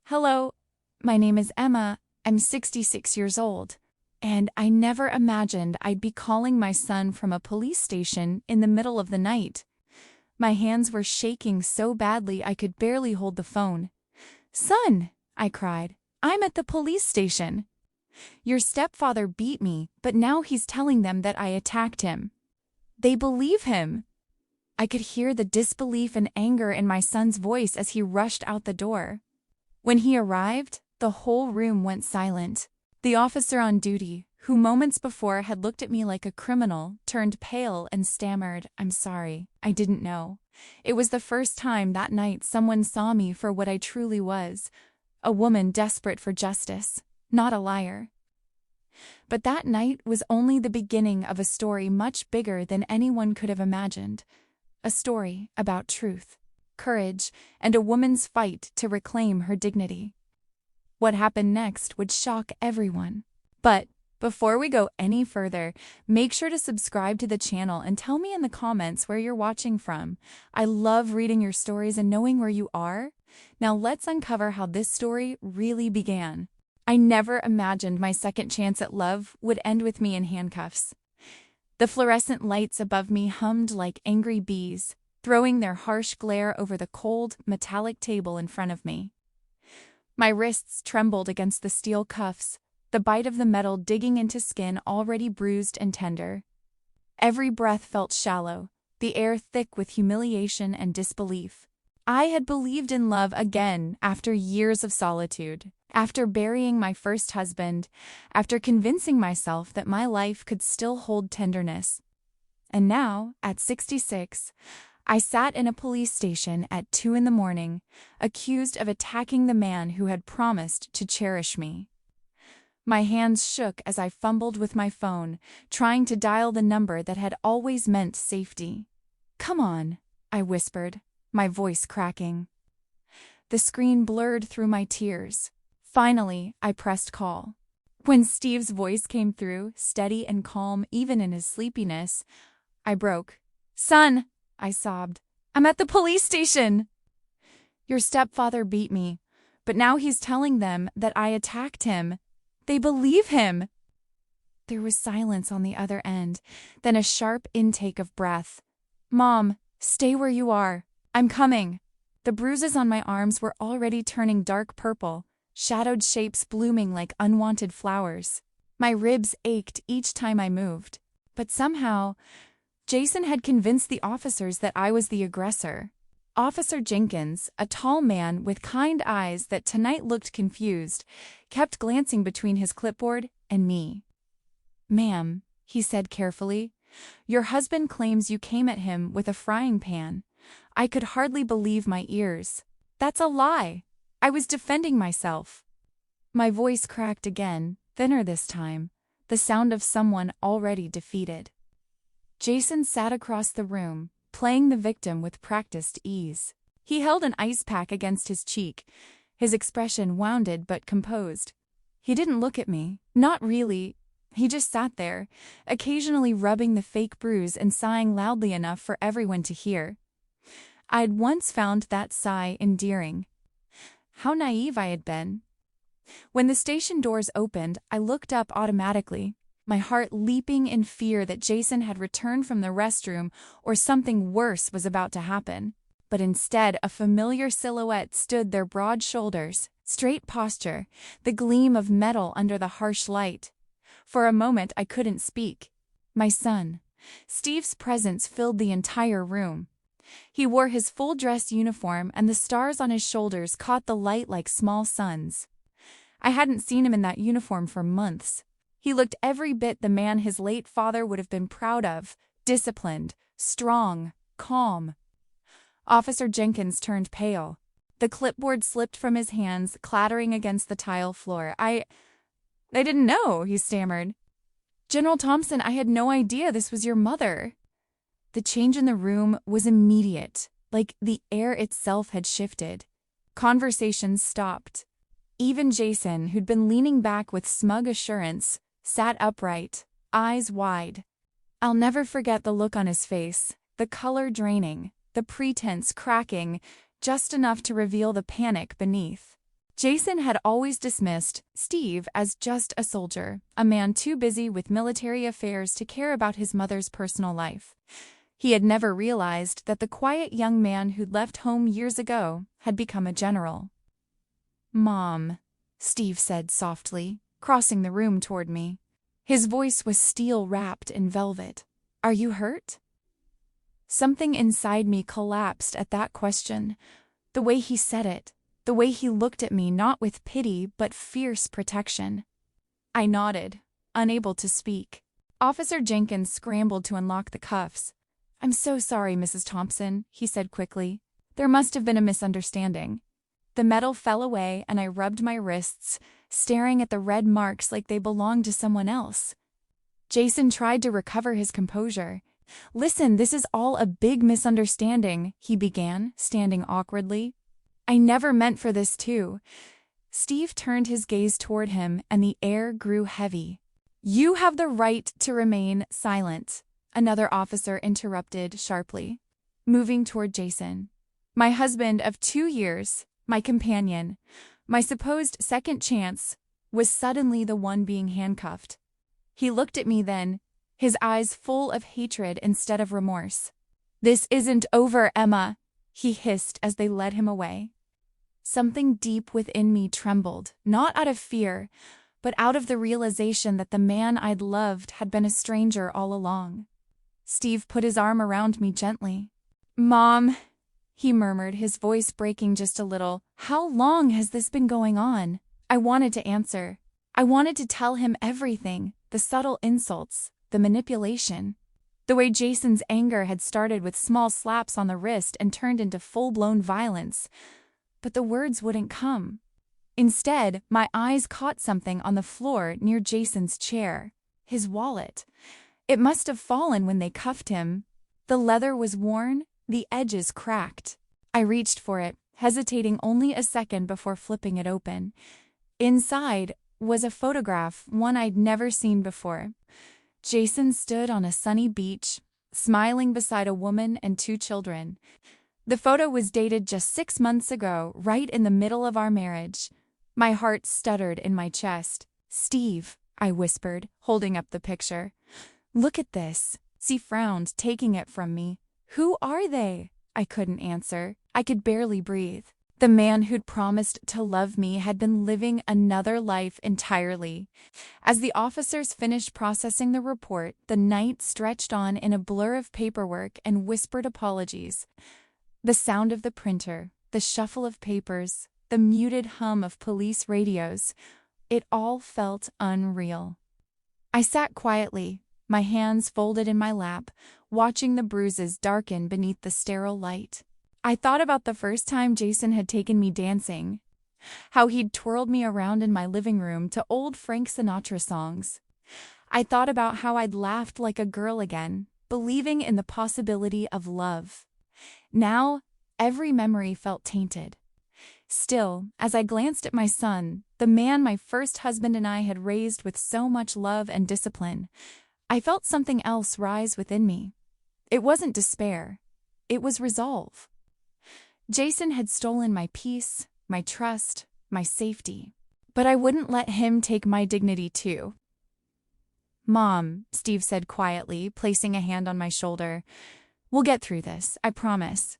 Hello, my name is Emma. I'm 66 years old, and I never imagined I'd be calling my son from a police station in the middle of the night. My hands were shaking so badly I could barely hold the phone. "Son," I cried, "I'm at the police station. Your stepfather beat me, but now he's telling them that I attacked him. They believe him." I could hear the disbelief and anger in my son's voice as he rushed out the door. When he arrived, the whole room went silent. The officer on duty, who moments before had looked at me like a criminal, turned pale and stammered, "I'm sorry, I didn't know." It was the first time that night someone saw me for what I truly was, a woman desperate for justice, not a liar. But that night was only the beginning of a story much bigger than anyone could have imagined. A story about truth, courage, and a woman's fight to reclaim her dignity. What happened next would shock everyone. But before we go any further, make sure to subscribe to the channel and tell me in the comments where you're watching from. I love reading your stories and knowing where you are. Now let's uncover how this story really began. I never imagined my second chance at love would end with me in handcuffs. The fluorescent lights above me hummed like angry bees, throwing their harsh glare over the cold, metallic table in front of me. My wrists trembled against the steel cuffs, the bite of the metal digging into skin already bruised and tender. Every breath felt shallow, the air thick with humiliation and disbelief. I had believed in love again after years of solitude, after burying my first husband, after convincing myself that my life could still hold tenderness. And now, at 66, I sat in a police station at 2 in the morning, accused of attacking the man who had promised to cherish me. My hands shook as I fumbled with my phone, trying to dial the number that had always meant safety. "Come on," I whispered, my voice cracking. The screen blurred through my tears. Finally, I pressed call. When Steve's voice came through, steady and calm even in his sleepiness, I broke. "Son," I sobbed, "I'm at the police station." "Your stepfather beat me, but now he's telling them that I attacked him. They believe him." There was silence on the other end, then a sharp intake of breath. "Mom, stay where you are. I'm coming." The bruises on my arms were already turning dark purple, shadowed shapes blooming like unwanted flowers. My ribs ached each time I moved. But somehow, Jason had convinced the officers that I was the aggressor. Officer Jenkins, a tall man with kind eyes that tonight looked confused, kept glancing between his clipboard and me. "Ma'am," he said carefully, "your husband claims you came at him with a frying pan." I could hardly believe my ears. "That's a lie. I was defending myself." My voice cracked again, thinner this time, the sound of someone already defeated. Jason sat across the room, playing the victim with practiced ease. He held an ice pack against his cheek, his expression wounded but composed. He didn't look at me, not really. He just sat there, occasionally rubbing the fake bruise and sighing loudly enough for everyone to hear. I'd once found that sigh endearing. How naive I had been. When the station doors opened, I looked up automatically, my heart leaping in fear that Jason had returned from the restroom or something worse was about to happen. But instead, a familiar silhouette stood their broad shoulders, straight posture, the gleam of metal under the harsh light. For a moment, I couldn't speak. My son. Steve's presence filled the entire room. He wore his full dress uniform, and the stars on his shoulders caught the light like small suns. I hadn't seen him in that uniform for months. He looked every bit the man his late father would have been proud of, disciplined, strong, calm. Officer Jenkins turned pale. The clipboard slipped from his hands, clattering against the tile floor. I didn't know," he stammered. "General Thompson, I had no idea this was your mother." The change in the room was immediate, like the air itself had shifted. Conversations stopped. Even Jason, who'd been leaning back with smug assurance, sat upright, eyes wide. I'll never forget the look on his face, the color draining, the pretense cracking, just enough to reveal the panic beneath. Jason had always dismissed Steve as just a soldier, a man too busy with military affairs to care about his mother's personal life. He had never realized that the quiet young man who'd left home years ago had become a general. "Mom," Steve said softly, crossing the room toward me. His voice was steel-wrapped in velvet. "Are you hurt?" Something inside me collapsed at that question. The way he said it, the way he looked at me not with pity but fierce protection. I nodded, unable to speak. Officer Jenkins scrambled to unlock the cuffs. "I'm so sorry, Mrs. Thompson," he said quickly. "There must have been a misunderstanding." The metal fell away and I rubbed my wrists, staring at the red marks like they belonged to someone else. Jason tried to recover his composure. "Listen, this is all a big misunderstanding," he began, standing awkwardly. "I never meant for this too." Steve turned his gaze toward him and the air grew heavy. "You have the right to remain silent," another officer interrupted sharply, moving toward Jason. "My husband of 2 years, my companion, my supposed second chance, was suddenly the one being handcuffed." He looked at me then, his eyes full of hatred instead of remorse. "This isn't over, Emma," he hissed as they led him away. Something deep within me trembled, not out of fear, but out of the realization that the man I'd loved had been a stranger all along. Steve put his arm around me gently. "Mom," he murmured, his voice breaking just a little. "How long has this been going on?" I wanted to answer. I wanted to tell him everything, the subtle insults, the manipulation. The way Jason's anger had started with small slaps on the wrist and turned into full-blown violence. But the words wouldn't come. Instead, my eyes caught something on the floor near Jason's chair. His wallet. It must have fallen when they cuffed him. The leather was worn, the edges cracked. I reached for it, hesitating only a second before flipping it open. Inside was a photograph, one I'd never seen before. Jason stood on a sunny beach, smiling beside a woman and 2 children. The photo was dated just 6 months ago, right in the middle of our marriage. My heart stuttered in my chest. "Steve," I whispered, holding up the picture. "Look at this." He frowned, taking it from me. "Who are they?" I couldn't answer. I could barely breathe. The man who'd promised to love me had been living another life entirely. As the officers finished processing the report, the night stretched on in a blur of paperwork and whispered apologies. The sound of the printer, the shuffle of papers, the muted hum of police radios, it all felt unreal. I sat quietly, my hands folded in my lap, watching the bruises darken beneath the sterile light. I thought about the first time Jason had taken me dancing, how he'd twirled me around in my living room to old Frank Sinatra songs. I thought about how I'd laughed like a girl again, believing in the possibility of love. Now, every memory felt tainted. Still, as I glanced at my son, the man my first husband and I had raised with so much love and discipline, I felt something else rise within me. It wasn't despair. It was resolve. Jason had stolen my peace, my trust, my safety. But I wouldn't let him take my dignity too. "Mom," Steve said quietly, placing a hand on my shoulder. "We'll get through this, I promise."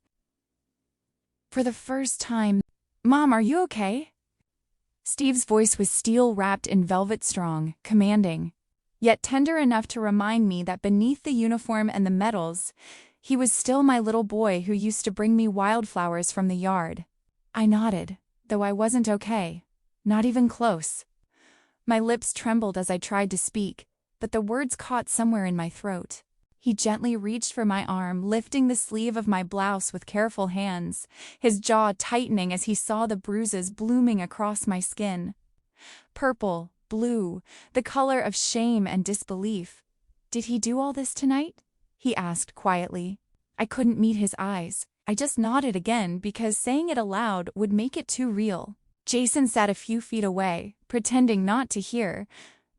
For the first time, "Mom, are you okay?" Steve's voice was steel-wrapped in velvet strong, commanding, yet tender enough to remind me that beneath the uniform and the medals, he was still my little boy who used to bring me wildflowers from the yard. I nodded, though I wasn't okay. Not even close. My lips trembled as I tried to speak, but the words caught somewhere in my throat. He gently reached for my arm, lifting the sleeve of my blouse with careful hands, his jaw tightening as he saw the bruises blooming across my skin. Purple, blue, the color of shame and disbelief. "Did he do all this tonight?" he asked quietly. I couldn't meet his eyes. I just nodded again because saying it aloud would make it too real. Jason sat a few feet away, pretending not to hear,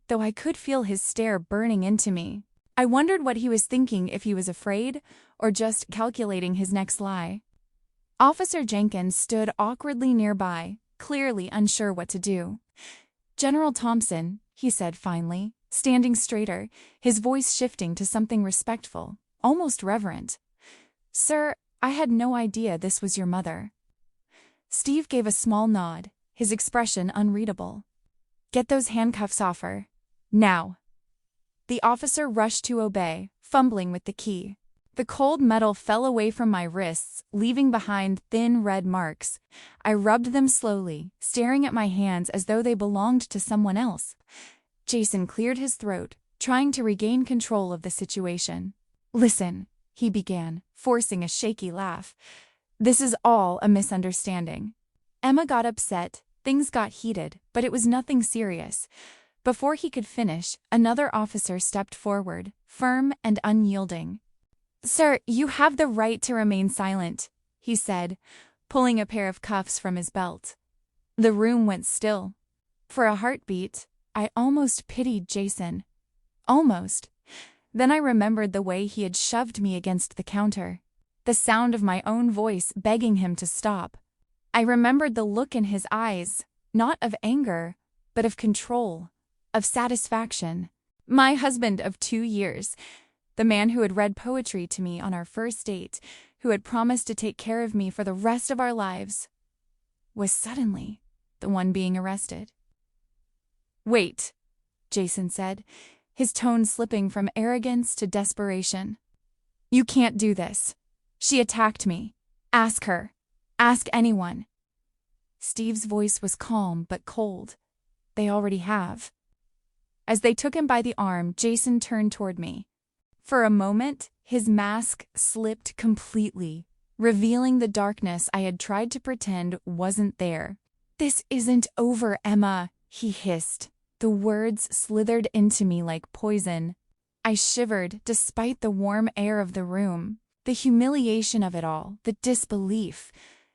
though I could feel his stare burning into me. I wondered what he was thinking, if he was afraid or just calculating his next lie. Officer Jenkins stood awkwardly nearby, clearly unsure what to do. "General Thompson," he said finally, standing straighter, his voice shifting to something respectful, almost reverent. "Sir, I had no idea this was your mother." Steve gave a small nod, his expression unreadable. "Get those handcuffs off her. Now." The officer rushed to obey, fumbling with the key. The cold metal fell away from my wrists, leaving behind thin red marks. I rubbed them slowly, staring at my hands as though they belonged to someone else. Jason cleared his throat, trying to regain control of the situation. "Listen," he began, forcing a shaky laugh. "This is all a misunderstanding." Emma got upset, things got heated, but it was nothing serious. Before he could finish, another officer stepped forward, firm and unyielding. "Sir, you have the right to remain silent," he said, pulling a pair of cuffs from his belt. The room went still. For a heartbeat, I almost pitied Jason. Almost. Then I remembered the way he had shoved me against the counter, the sound of my own voice begging him to stop. I remembered the look in his eyes, not of anger, but of control, of satisfaction. My husband of 2 years, the man who had read poetry to me on our first date, who had promised to take care of me for the rest of our lives, was suddenly the one being arrested. "Wait," Jason said, his tone slipping from arrogance to desperation. "You can't do this. She attacked me. Ask her. Ask anyone." Steve's voice was calm but cold. "They already have." As they took him by the arm, Jason turned toward me. For a moment, his mask slipped completely, revealing the darkness I had tried to pretend wasn't there. "This isn't over, Emma," he hissed. The words slithered into me like poison. I shivered despite the warm air of the room. The humiliation of it all, the disbelief,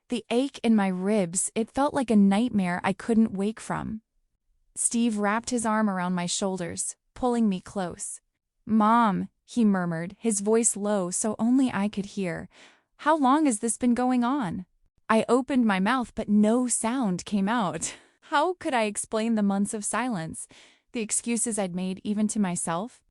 the ache in my ribs, it felt like a nightmare I couldn't wake from. Steve wrapped his arm around my shoulders, pulling me close. "Mom," he murmured, his voice low so only I could hear. "How long has this been going on?" I opened my mouth, but no sound came out. How could I explain the months of silence, the excuses I'd made even to myself?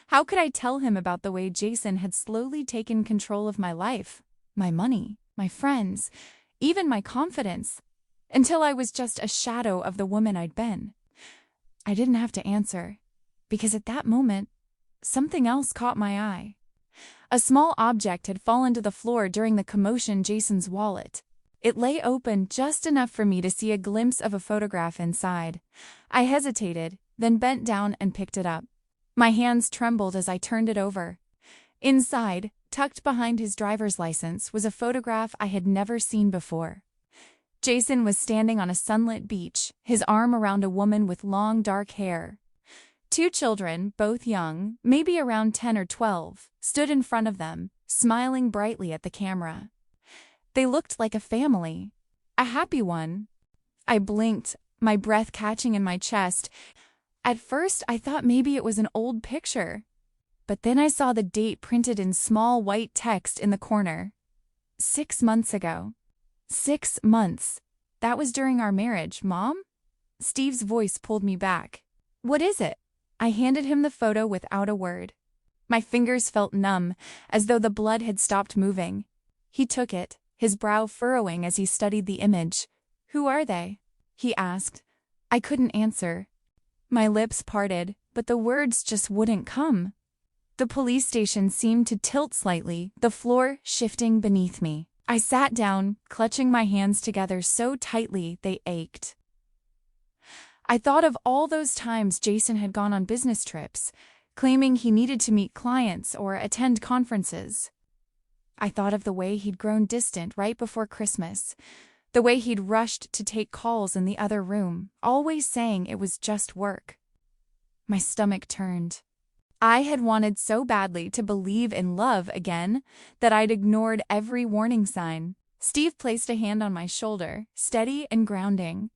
How could I tell him about the way Jason had slowly taken control of my life, my money, my friends, even my confidence, until I was just a shadow of the woman I'd been? I didn't have to answer, because at that moment, something else caught my eye. A small object had fallen to the floor during the commotion. Jason's wallet. It lay open just enough for me to see a glimpse of a photograph inside. I hesitated, then bent down and picked it up. My hands trembled as I turned it over. Inside, tucked behind his driver's license, was a photograph I had never seen before. Jason was standing on a sunlit beach, his arm around a woman with long dark hair. 2 children, both young, maybe around 10 or 12, stood in front of them, smiling brightly at the camera. They looked like a family, a happy one. I blinked, my breath catching in my chest. At first, I thought maybe it was an old picture. But then I saw the date printed in small white text in the corner. 6 months ago. 6 months. That was during our marriage, Mom? Steve's voice pulled me back. "What is it?" I handed him the photo without a word. My fingers felt numb, as though the blood had stopped moving. He took it, his brow furrowing as he studied the image. "Who are they?" he asked. I couldn't answer. My lips parted, but the words just wouldn't come. The police station seemed to tilt slightly, the floor shifting beneath me. I sat down, clutching my hands together so tightly they ached. I thought of all those times Jason had gone on business trips, claiming he needed to meet clients or attend conferences. I thought of the way he'd grown distant right before Christmas, the way he'd rushed to take calls in the other room, always saying it was just work. My stomach turned. I had wanted so badly to believe in love again that I'd ignored every warning sign. Steve placed a hand on my shoulder, steady and grounding.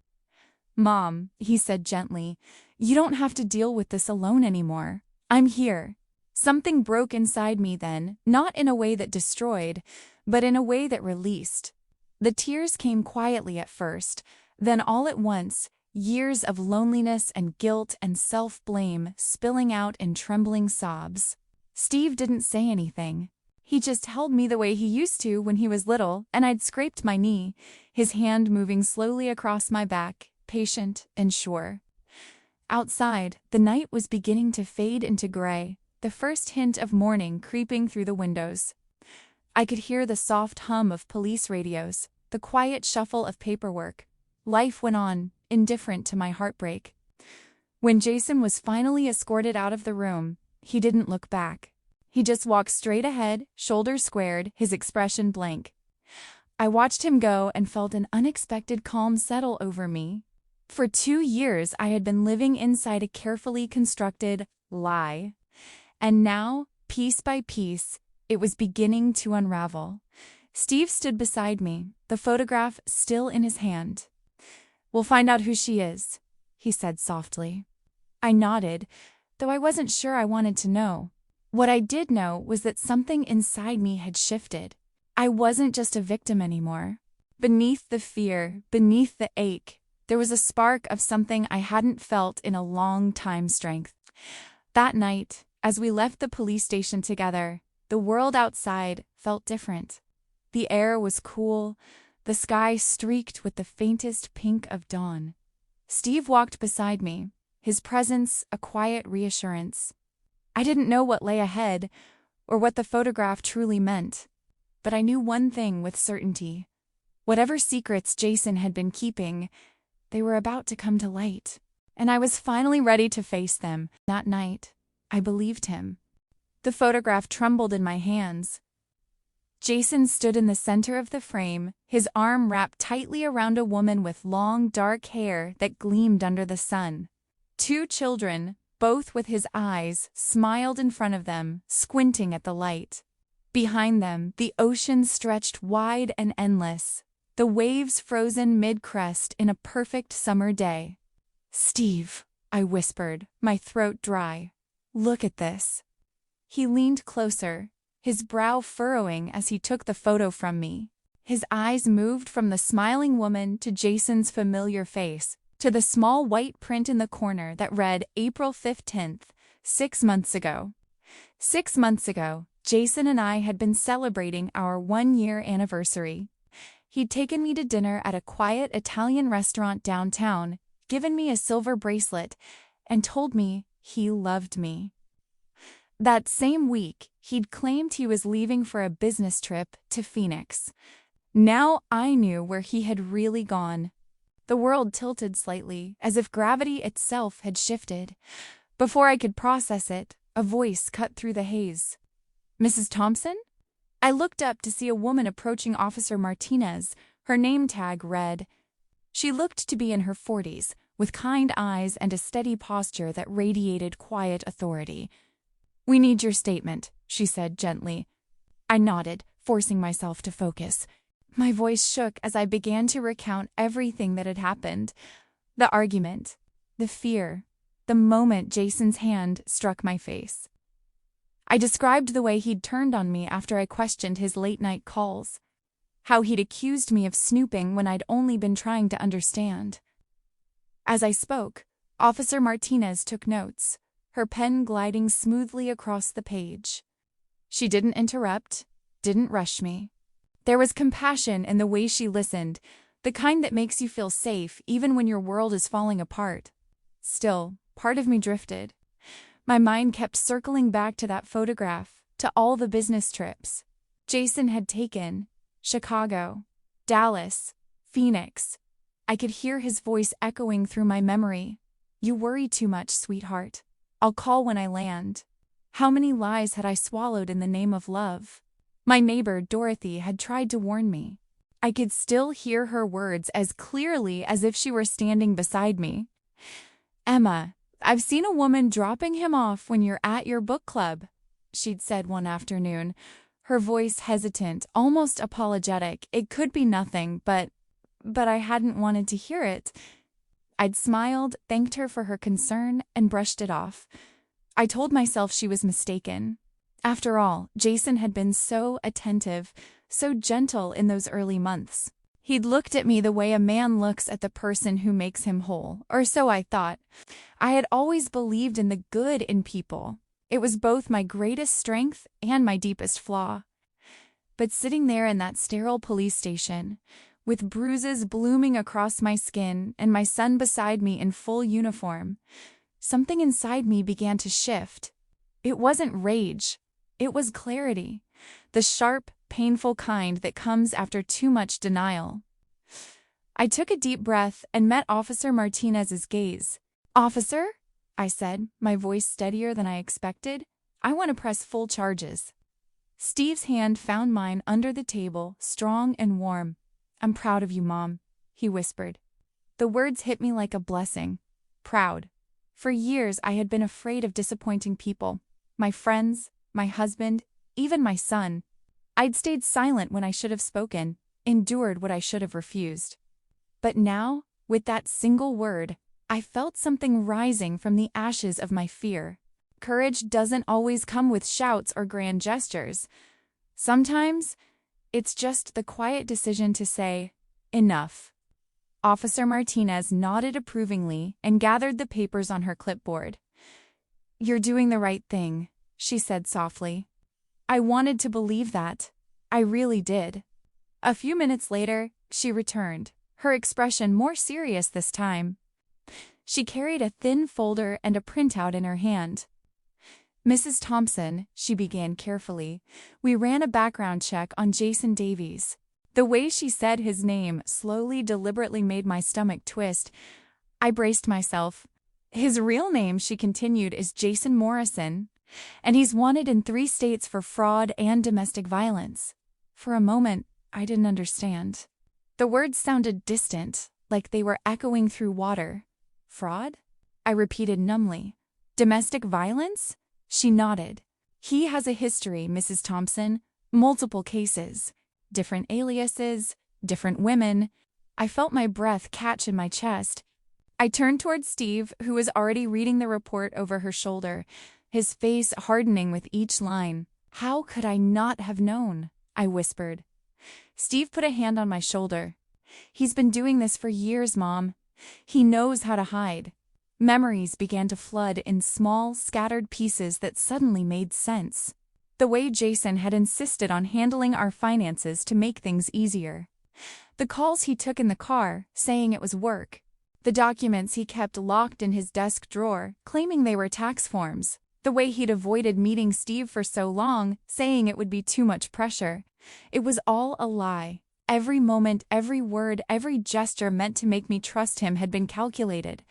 "Mom," he said gently, "you don't have to deal with this alone anymore. I'm here." Something broke inside me then, not in a way that destroyed, but in a way that released. The tears came quietly at first, Then all at once, years of loneliness and guilt and self-blame spilling out in trembling sobs. Steve didn't say anything. He just held me the way he used to when he was little, and I'd scraped my knee, his hand moving slowly across my back, patient and sure. Outside, the night was beginning to fade into gray, the first hint of morning creeping through the windows. I could hear the soft hum of police radios, the quiet shuffle of paperwork. Life went on, indifferent to my heartbreak. When Jason was finally escorted out of the room, he didn't look back. He just walked straight ahead, shoulders squared, his expression blank. I watched him go and felt an unexpected calm settle over me. For 2 years, I had been living inside a carefully constructed lie. And now, piece by piece, it was beginning to unravel. Steve stood beside me, the photograph still in his hand. "We'll find out who she is," he said softly. I nodded, though I wasn't sure I wanted to know. What I did know was that something inside me had shifted. I wasn't just a victim anymore. Beneath the fear, beneath the ache, there was a spark of something I hadn't felt in a long time. Strength. That night, as we left the police station together, the world outside felt different. The air was cool, the sky streaked with the faintest pink of dawn. Steve walked beside me, his presence a quiet reassurance. I didn't know what lay ahead, or what the photograph truly meant, but I knew one thing with certainty. Whatever secrets Jason had been keeping, they were about to come to light, and I was finally ready to face them. That night, I believed him. The photograph trembled in my hands. Jason stood in the center of the frame, his arm wrapped tightly around a woman with long, dark hair that gleamed under the sun. 2 children, both with his eyes, smiled in front of them, squinting at the light. Behind them, the ocean stretched wide and endless, the waves frozen mid-crest in a perfect summer day. "Steve," I whispered, my throat dry. "Look at this." He leaned closer, his brow furrowing as he took the photo from me. His eyes moved from the smiling woman to Jason's familiar face, to the small white print in the corner that read April 15th, 6 months ago. 6 months ago, Jason and I had been celebrating our 1-year anniversary. He'd taken me to dinner at a quiet Italian restaurant downtown, given me a silver bracelet, and told me he loved me. That same week, he'd claimed he was leaving for a business trip to Phoenix. Now I knew where he had really gone. The world tilted slightly, as if gravity itself had shifted. Before I could process it, a voice cut through the haze. "Mrs. Thompson?" I looked up to see a woman approaching Officer Martinez. Her name tag read. She looked to be in her 40s, with kind eyes and a steady posture that radiated quiet authority. "We need your statement," she said gently. I nodded, forcing myself to focus. My voice shook as I began to recount everything that had happened. The argument, the fear, the moment Jason's hand struck my face. I described the way he'd turned on me after I questioned his late-night calls, how he'd accused me of snooping when I'd only been trying to understand. As I spoke, Officer Martinez took notes, her pen gliding smoothly across the page. She didn't interrupt, didn't rush me. There was compassion in the way she listened, the kind that makes you feel safe even when your world is falling apart. Still, part of me drifted. My mind kept circling back to that photograph, to all the business trips Jason had taken, Chicago, Dallas, Phoenix. I could hear his voice echoing through my memory. "You worry too much, sweetheart. I'll call when I land." How many lies had I swallowed in the name of love? My neighbor, Dorothy, had tried to warn me. I could still hear her words as clearly as if she were standing beside me. "Emma, I've seen a woman dropping him off when you're at your book club," she'd said one afternoon, her voice hesitant, almost apologetic. It could be nothing, but I hadn't wanted to hear it. I'd smiled, thanked her for her concern, and brushed it off. I told myself she was mistaken. After all, Jason had been so attentive, so gentle in those early months. He'd looked at me the way a man looks at the person who makes him whole, or so I thought. I had always believed in the good in people. It was both my greatest strength and my deepest flaw. But sitting there in that sterile police station, with bruises blooming across my skin and my son beside me in full uniform, something inside me began to shift. It wasn't rage. It was clarity, the sharp, painful kind that comes after too much denial. I took a deep breath and met Officer Martinez's gaze. "Officer," I said, my voice steadier than I expected, "I want to press full charges." Steve's hand found mine under the table, strong and warm. "I'm proud of you, Mom," he whispered. The words hit me like a blessing. Proud. For years I had been afraid of disappointing people. My friends, my husband, even my son. I'd stayed silent when I should have spoken, endured what I should have refused. But now, with that single word, I felt something rising from the ashes of my fear. Courage doesn't always come with shouts or grand gestures. Sometimes, it's just the quiet decision to say, "Enough." Officer Martinez nodded approvingly and gathered the papers on her clipboard. "You're doing the right thing," she said softly. I wanted to believe that. I really did. A few minutes later, she returned, her expression more serious this time. She carried a thin folder and a printout in her hand. "Mrs. Thompson," she began carefully, "we ran a background check on Jason Davies." The way she said his name slowly, deliberately made my stomach twist. I braced myself. "His real name," she continued, "is Jason Morrison, and he's wanted in 3 states for fraud and domestic violence." For a moment, I didn't understand. The words sounded distant, like they were echoing through water. "Fraud?" I repeated numbly. "Domestic violence?" She nodded. "He has a history, Mrs. Thompson. Multiple cases. Different aliases, different women." I felt my breath catch in my chest. I turned toward Steve, who was already reading the report over her shoulder, his face hardening with each line. "How could I not have known?" I whispered. Steve put a hand on my shoulder. "He's been doing this for years, Mom. He knows how to hide." Memories began to flood in small, scattered pieces that suddenly made sense. The way Jason had insisted on handling our finances to make things easier. The calls he took in the car, saying it was work. The documents he kept locked in his desk drawer, claiming they were tax forms. The way he'd avoided meeting Steve for so long, saying it would be too much pressure. It was all a lie. Every moment, every word, every gesture meant to make me trust him had been calculated.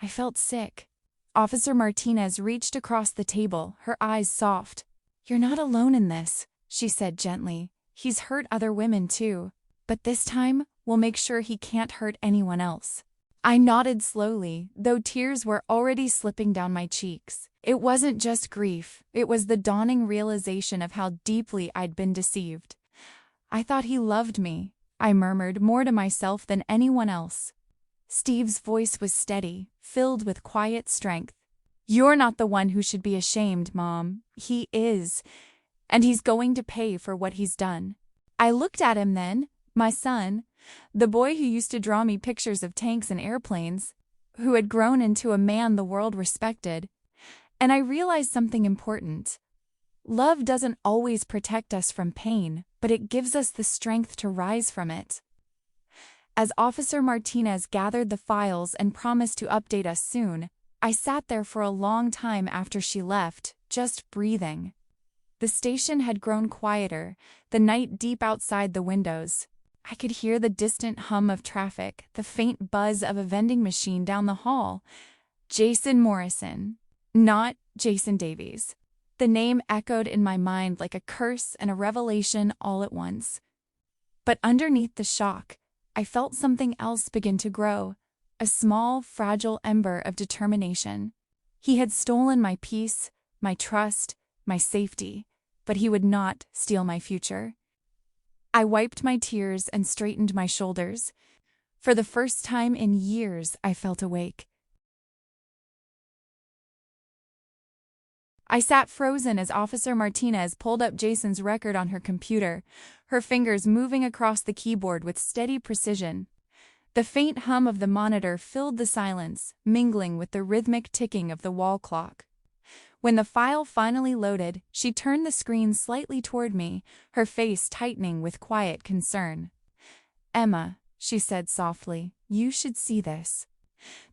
I felt sick. Officer Martinez reached across the table, her eyes soft. "You're not alone in this," she said gently. "He's hurt other women too. But this time, we'll make sure he can't hurt anyone else." I nodded slowly, though tears were already slipping down my cheeks. It wasn't just grief, it was the dawning realization of how deeply I'd been deceived. "I thought he loved me," I murmured, more to myself than anyone else. Steve's voice was steady, filled with quiet strength. "You're not the one who should be ashamed, Mom. He is. And he's going to pay for what he's done." I looked at him then, my son, the boy who used to draw me pictures of tanks and airplanes, who had grown into a man the world respected. And I realized something important. Love doesn't always protect us from pain, but it gives us the strength to rise from it. As Officer Martinez gathered the files and promised to update us soon, I sat there for a long time after she left, just breathing. The station had grown quieter, the night deep outside the windows. I could hear the distant hum of traffic, the faint buzz of a vending machine down the hall. Jason Morrison, not Jason Davies. The name echoed in my mind like a curse and a revelation all at once. But underneath the shock, I felt something else begin to grow, a small, fragile ember of determination. He had stolen my peace, my trust, my safety, but he would not steal my future. I wiped my tears and straightened my shoulders. For the first time in years, I felt awake. I sat frozen as Officer Martinez pulled up Jason's record on her computer, her fingers moving across the keyboard with steady precision. The faint hum of the monitor filled the silence, mingling with the rhythmic ticking of the wall clock. When the file finally loaded, she turned the screen slightly toward me, her face tightening with quiet concern. "Emma," she said softly, "you should see this."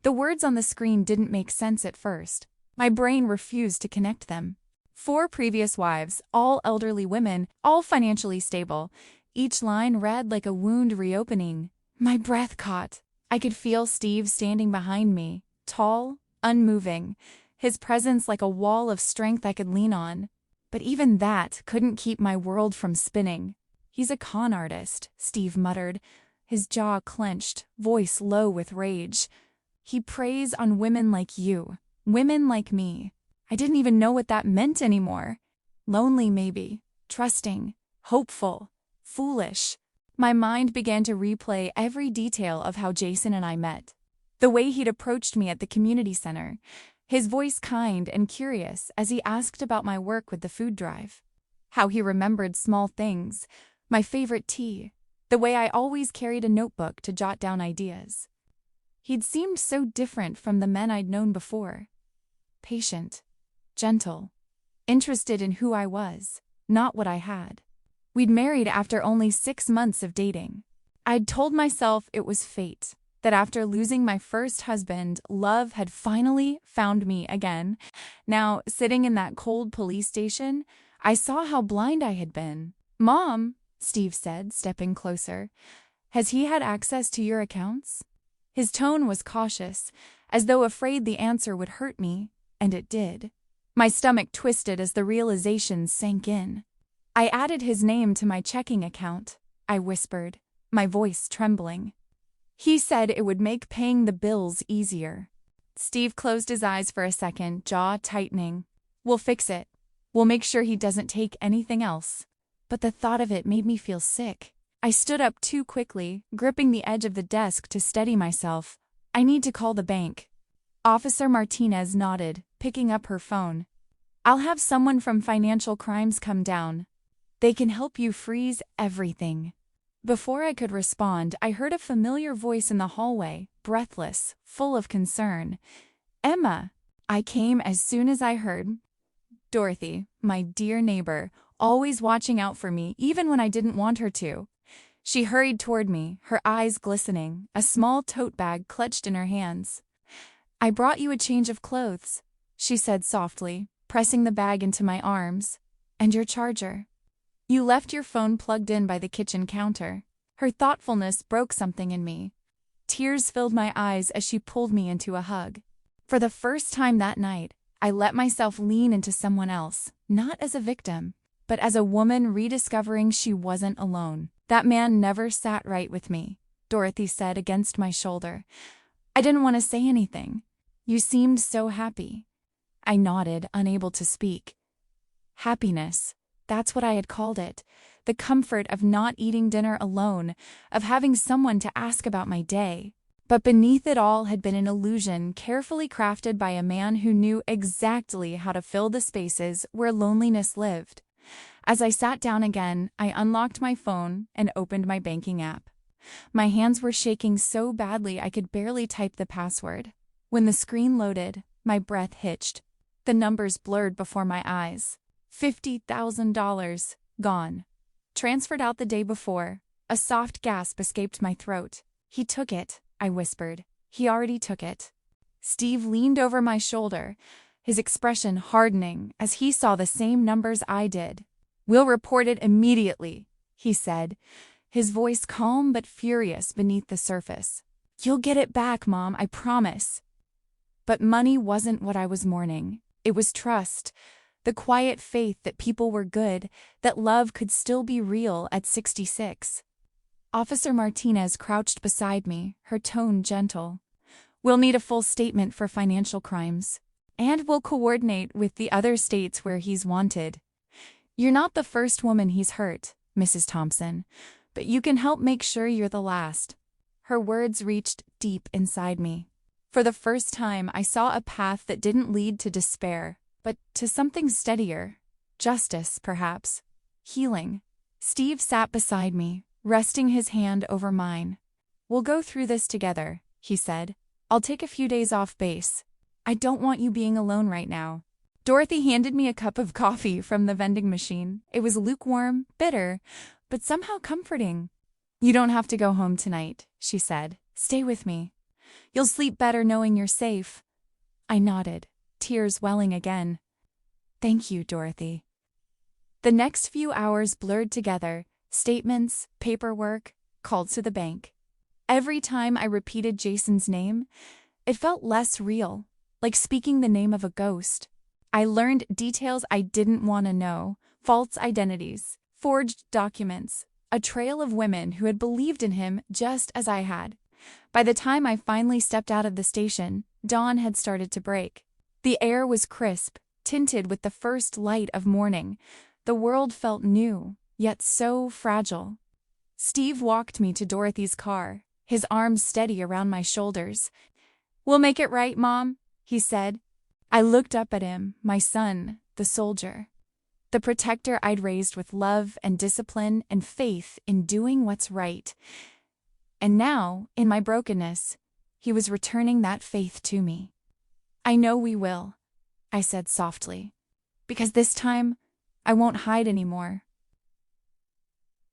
The words on the screen didn't make sense at first. My brain refused to connect them. 4 previous wives, all elderly women, all financially stable. Each line read like a wound reopening. My breath caught. I could feel Steve standing behind me, tall, unmoving, his presence like a wall of strength I could lean on. But even that couldn't keep my world from spinning. "He's a con artist," Steve muttered, his jaw clenched, voice low with rage. "He preys on women like you. Women like me." I didn't even know what that meant anymore. Lonely, maybe. Trusting. Hopeful. Foolish. My mind began to replay every detail of how Jason and I met. The way he'd approached me at the community center. His voice kind and curious as he asked about my work with the food drive. How he remembered small things. My favorite tea. The way I always carried a notebook to jot down ideas. He'd seemed so different from the men I'd known before. Patient, gentle, interested in who I was, not what I had. We'd married after only 6 months of dating. I'd told myself it was fate, that after losing my first husband, love had finally found me again. Now, sitting in that cold police station, I saw how blind I had been. "Mom," Steve said, stepping closer, "has he had access to your accounts?" His tone was cautious, as though afraid the answer would hurt me. And it did. My stomach twisted as the realization sank in. "I added his name to my checking account," I whispered, my voice trembling. "He said it would make paying the bills easier." Steve closed his eyes for a second, jaw tightening. "We'll fix it. We'll make sure he doesn't take anything else." But the thought of it made me feel sick. I stood up too quickly, gripping the edge of the desk to steady myself. "I need to call the bank." Officer Martinez nodded, picking up her phone. "I'll have someone from Financial Crimes come down. They can help you freeze everything." Before I could respond, I heard a familiar voice in the hallway, breathless, full of concern. "Emma!" I came as soon as I heard. Dorothy, my dear neighbor, always watching out for me even when I didn't want her to. She hurried toward me, her eyes glistening, a small tote bag clutched in her hands. "I brought you a change of clothes," she said softly, pressing the bag into my arms. "And your charger. You left your phone plugged in by the kitchen counter." Her thoughtfulness broke something in me. Tears filled my eyes as she pulled me into a hug. For the first time that night, I let myself lean into someone else, not as a victim, but as a woman rediscovering she wasn't alone. "That man never sat right with me," Dorothy said against my shoulder. I didn't want to say anything. "You seemed so happy." I nodded, unable to speak. Happiness. That's what I had called it. The comfort of not eating dinner alone, of having someone to ask about my day. But beneath it all had been an illusion carefully crafted by a man who knew exactly how to fill the spaces where loneliness lived. As I sat down again, I unlocked my phone and opened my banking app. My hands were shaking so badly I could barely type the password. When the screen loaded, my breath hitched. The numbers blurred before my eyes. $50,000. Gone. Transferred out the day before. A soft gasp escaped my throat. "He took it," I whispered. "He already took it." Steve leaned over my shoulder, his expression hardening as he saw the same numbers I did. "We'll report it immediately," he said, his voice calm but furious beneath the surface. "You'll get it back, Mom, I promise." But money wasn't what I was mourning. It was trust, the quiet faith that people were good, that love could still be real at 66. Officer Martinez crouched beside me, her tone gentle. "We'll need a full statement for Financial Crimes, and we'll coordinate with the other states where he's wanted. You're not the first woman he's hurt, Mrs. Thompson, but you can help make sure you're the last." Her words reached deep inside me. For the first time, I saw a path that didn't lead to despair, but to something steadier. Justice, perhaps. Healing. Steve sat beside me, resting his hand over mine. "We'll go through this together," he said. "I'll take a few days off base. I don't want you being alone right now." Dorothy handed me a cup of coffee from the vending machine. It was lukewarm, bitter, but somehow comforting. "You don't have to go home tonight," she said. "Stay with me. You'll sleep better knowing you're safe." I nodded, tears welling again. "Thank you, Dorothy." The next few hours blurred together, statements, paperwork, calls to the bank. Every time I repeated Jason's name, it felt less real, like speaking the name of a ghost. I learned details I didn't want to know, false identities, forged documents, a trail of women who had believed in him just as I had. By the time I finally stepped out of the station, dawn had started to break. The air was crisp, tinted with the first light of morning. The world felt new, yet so fragile. Steve walked me to Dorothy's car, his arms steady around my shoulders. "We'll make it right, Mom," he said. I looked up at him, my son, the soldier, the protector I'd raised with love and discipline and faith in doing what's right. And now, in my brokenness, he was returning that faith to me. "I know we will," I said softly, "because this time, I won't hide anymore."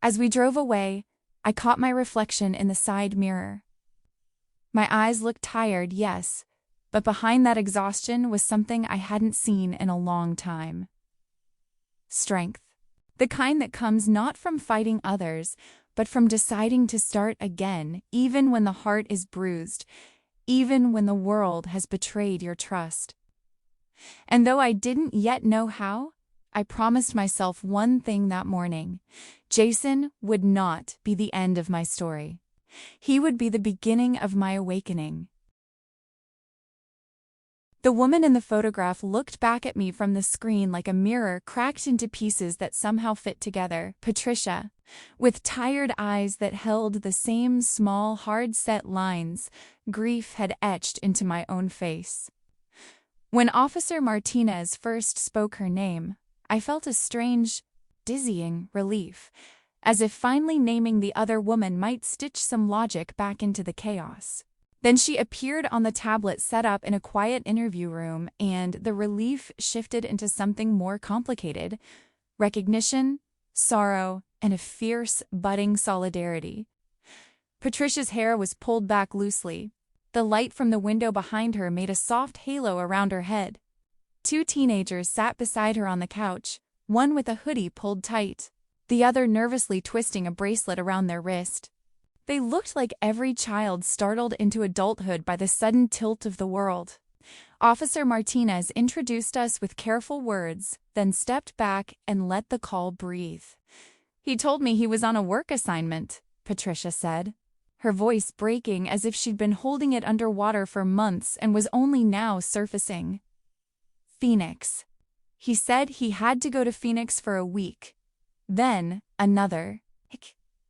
As we drove away, I caught my reflection in the side mirror. My eyes looked tired, yes, but behind that exhaustion was something I hadn't seen in a long time. Strength. The kind that comes not from fighting others, but from deciding to start again, even when the heart is bruised, even when the world has betrayed your trust. And though I didn't yet know how, I promised myself one thing that morning. Jason would not be the end of my story. He would be the beginning of my awakening. The woman in the photograph looked back at me from the screen like a mirror cracked into pieces that somehow fit together. Patricia, with tired eyes that held the same small, hard-set lines grief had etched into my own face. When Officer Martinez first spoke her name, I felt a strange, dizzying relief, as if finally naming the other woman might stitch some logic back into the chaos. Then she appeared on the tablet set up in a quiet interview room, and the relief shifted into something more complicated: recognition, sorrow, and a fierce, budding solidarity. Patricia's hair was pulled back loosely. The light from the window behind her made a soft halo around her head. Two teenagers sat beside her on the couch, one with a hoodie pulled tight, the other nervously twisting a bracelet around their wrist. They looked like every child startled into adulthood by the sudden tilt of the world. Officer Martinez introduced us with careful words, then stepped back and let the call breathe. "He told me he was on a work assignment," Patricia said, her voice breaking as if she'd been holding it underwater for months and was only now surfacing. "Phoenix. He said he had to go to Phoenix for a week. Then another.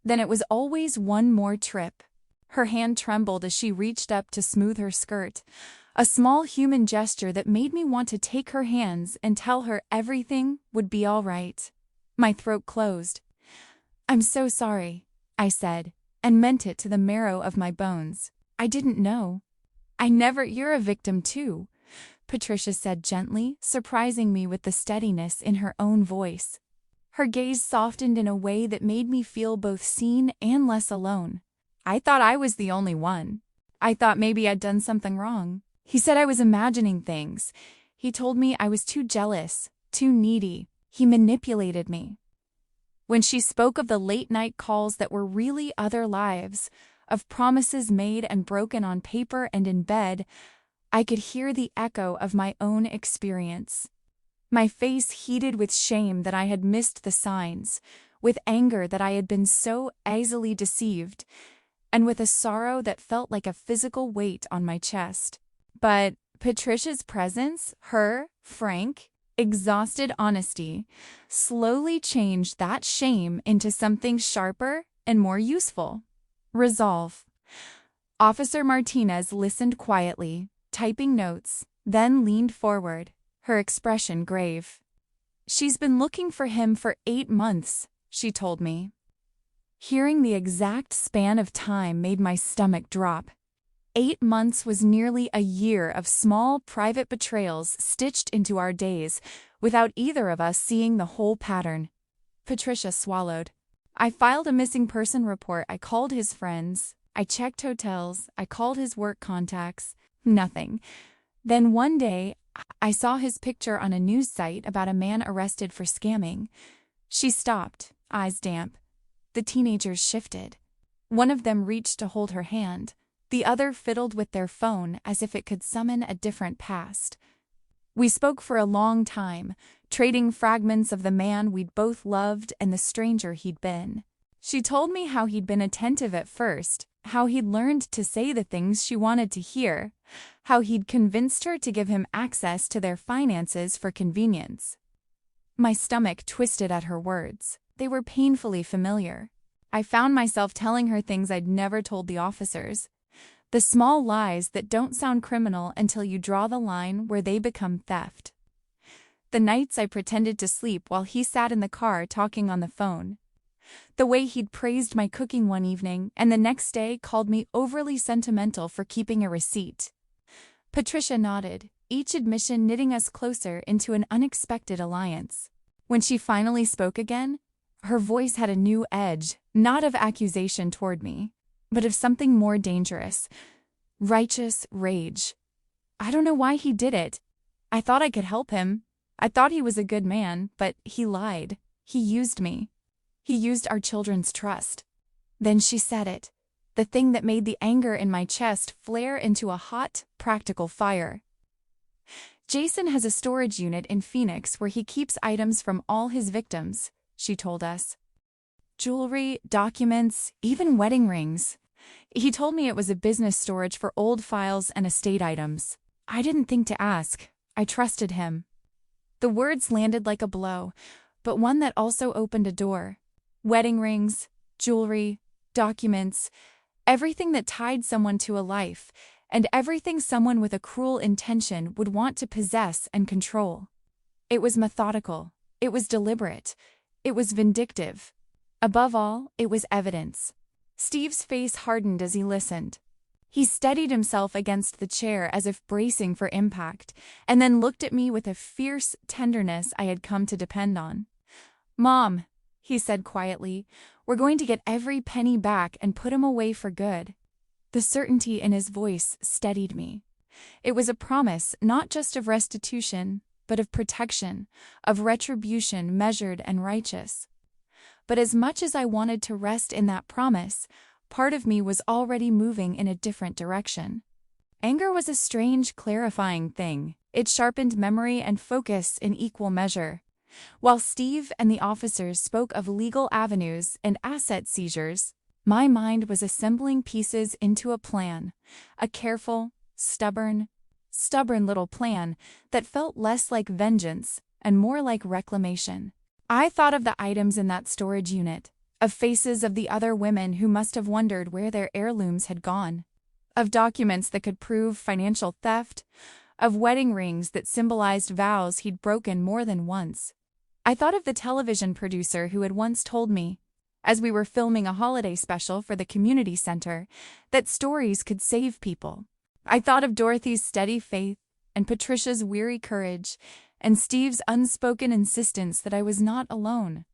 Then it was always one more trip." Her hand trembled as she reached up to smooth her skirt, a small human gesture that made me want to take her hands and tell her everything would be all right. My throat closed. "I'm so sorry," I said, and meant it to the marrow of my bones. "I didn't know." "You're a victim too," Patricia said gently, surprising me with the steadiness in her own voice. Her gaze softened in a way that made me feel both seen and less alone. "I thought I was the only one. I thought maybe I'd done something wrong. He said I was imagining things. He told me I was too jealous, too needy. He manipulated me." When she spoke of the late-night calls that were really other lives, of promises made and broken on paper and in bed, I could hear the echo of my own experience. My face heated with shame that I had missed the signs, with anger that I had been so easily deceived, and with a sorrow that felt like a physical weight on my chest. But Patricia's presence, her frank, exhausted honesty, slowly changed that shame into something sharper and more useful: resolve. Officer Martinez listened quietly, typing notes, then leaned forward, her expression grave. "She's been looking for him for 8 months," she told me. Hearing the exact span of time made my stomach drop. 8 months was nearly a year of small, private betrayals stitched into our days, without either of us seeing the whole pattern. Patricia swallowed. "I filed a missing person report. I called his friends. I checked hotels. I called his work contacts. Nothing. Then one day, I saw his picture on a news site about a man arrested for scamming." She stopped, eyes damp. The teenagers shifted. One of them reached to hold her hand. The other fiddled with their phone as if it could summon a different past. We spoke for a long time, trading fragments of the man we'd both loved and the stranger he'd been. She told me how he'd been attentive at first, how he'd learned to say the things she wanted to hear, how he'd convinced her to give him access to their finances for convenience. My stomach twisted at her words. They were painfully familiar. I found myself telling her things I'd never told the officers. The small lies that don't sound criminal until you draw the line where they become theft. The nights I pretended to sleep while he sat in the car talking on the phone. The way he'd praised my cooking one evening and the next day called me overly sentimental for keeping a receipt. Patricia nodded, each admission knitting us closer into an unexpected alliance. When she finally spoke again, her voice had a new edge, not of accusation toward me, but of something more dangerous. Righteous rage. "I don't know why he did it. I thought I could help him. I thought he was a good man, but he lied. He used me. He used our children's trust." Then she said it, the thing that made the anger in my chest flare into a hot, practical fire. "Jason has a storage unit in Phoenix where he keeps items from all his victims," she told us. "Jewelry, documents, even wedding rings. He told me it was a business storage for old files and estate items. I didn't think to ask. I trusted him." The words landed like a blow, but one that also opened a door. Wedding rings, jewelry, documents, everything that tied someone to a life, and everything someone with a cruel intention would want to possess and control. It was methodical. It was deliberate. It was vindictive. Above all, it was evidence. Steve's face hardened as he listened. He steadied himself against the chair as if bracing for impact, and then looked at me with a fierce tenderness I had come to depend on. "Mom," he said quietly, "we're going to get every penny back and put him away for good." The certainty in his voice steadied me. It was a promise not just of restitution, but of protection, of retribution measured and righteous. But as much as I wanted to rest in that promise, part of me was already moving in a different direction. Anger was a strange, clarifying thing. It sharpened memory and focus in equal measure. While Steve and the officers spoke of legal avenues and asset seizures, my mind was assembling pieces into a plan, a careful, stubborn little plan that felt less like vengeance and more like reclamation. I thought of the items in that storage unit, of faces of the other women who must have wondered where their heirlooms had gone, of documents that could prove financial theft, of wedding rings that symbolized vows he'd broken more than once. I thought of the television producer who had once told me, as we were filming a holiday special for the community center, that stories could save people. I thought of Dorothy's steady faith and Patricia's weary courage and Steve's unspoken insistence that I was not alone.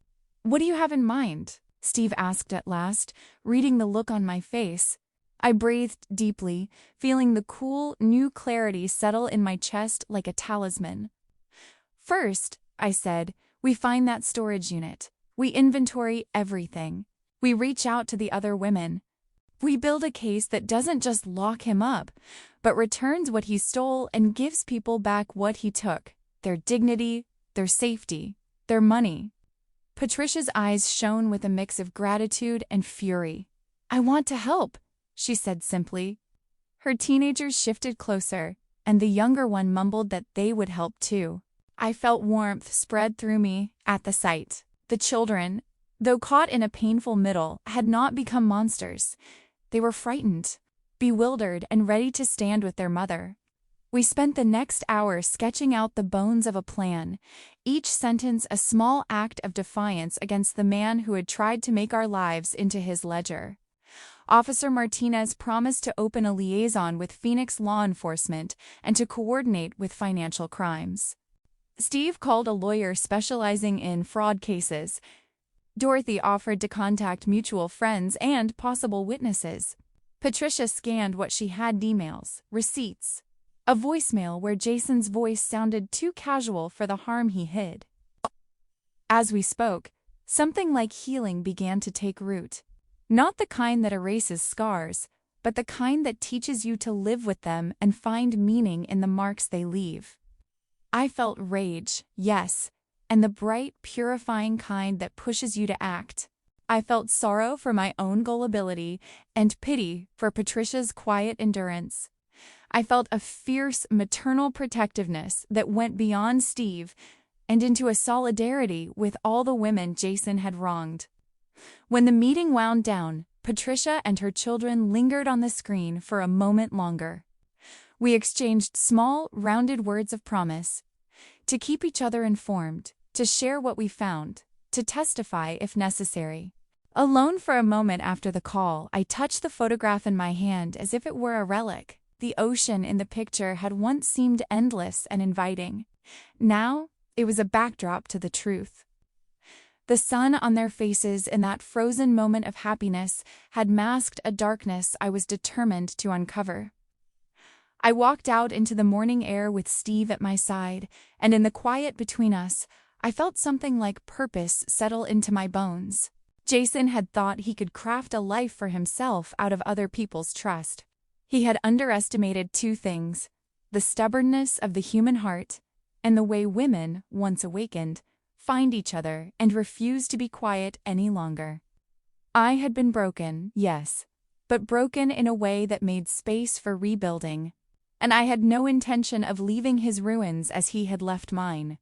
"What do you have in mind?" Steve asked at last, reading the look on my face. I breathed deeply, feeling the cool, new clarity settle in my chest like a talisman. "First," I said, "we find that storage unit. We inventory everything. We reach out to the other women. We build a case that doesn't just lock him up, but returns what he stole and gives people back what he took, their dignity, their safety, their money." Patricia's eyes shone with a mix of gratitude and fury. "I want to help," she said simply. Her teenagers shifted closer, and the younger one mumbled that they would help too. I felt warmth spread through me at the sight. The children, though caught in a painful middle, had not become monsters. They were frightened, bewildered, and ready to stand with their mother. We spent the next hour sketching out the bones of a plan, each sentence a small act of defiance against the man who had tried to make our lives into his ledger. Officer Martinez promised to open a liaison with Phoenix law enforcement and to coordinate with financial crimes. Steve called a lawyer specializing in fraud cases. Dorothy offered to contact mutual friends and possible witnesses. Patricia scanned what she had: emails, receipts, a voicemail where Jason's voice sounded too casual for the harm he hid. As we spoke, something like healing began to take root. Not the kind that erases scars, but the kind that teaches you to live with them and find meaning in the marks they leave. I felt rage, yes, and the bright, purifying kind that pushes you to act. I felt sorrow for my own gullibility and pity for Patricia's quiet endurance. I felt a fierce maternal protectiveness that went beyond Steve and into a solidarity with all the women Jason had wronged. When the meeting wound down, Patricia and her children lingered on the screen for a moment longer. We exchanged small, rounded words of promise to keep each other informed, to share what we found, to testify if necessary. Alone for a moment after the call, I touched the photograph in my hand as if it were a relic. The ocean in the picture had once seemed endless and inviting. Now, it was a backdrop to the truth. The sun on their faces in that frozen moment of happiness had masked a darkness I was determined to uncover. I walked out into the morning air with Steve at my side, and in the quiet between us, I felt something like purpose settle into my bones. Jason had thought he could craft a life for himself out of other people's trust. He had underestimated two things: the stubbornness of the human heart and the way women, once awakened, find each other and refuse to be quiet any longer. I had been broken, yes, but broken in a way that made space for rebuilding, and I had no intention of leaving his ruins as he had left mine.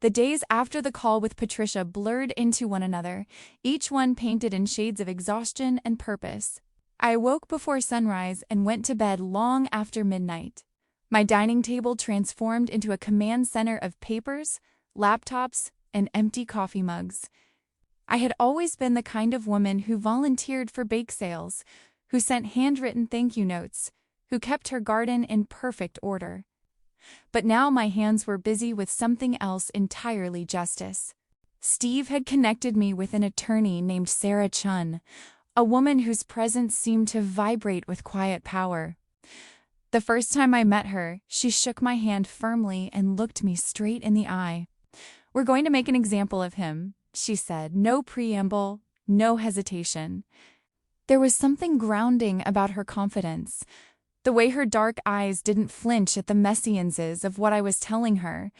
The days after the call with Patricia blurred into one another, each one painted in shades of exhaustion and purpose. I awoke before sunrise and went to bed long after midnight. My dining table transformed into a command center of papers, laptops, and empty coffee mugs. I had always been the kind of woman who volunteered for bake sales, who sent handwritten thank you notes, who kept her garden in perfect order. But now my hands were busy with something else entirely justice. Steve had connected me with an attorney named Sarah Chun, a woman whose presence seemed to vibrate with quiet power. The first time I met her, she shook my hand firmly and looked me straight in the eye. "We're going to make an example of him," she said, no preamble, no hesitation. There was something grounding about her confidence. The way her dark eyes didn't flinch at the messiances of what I was telling her.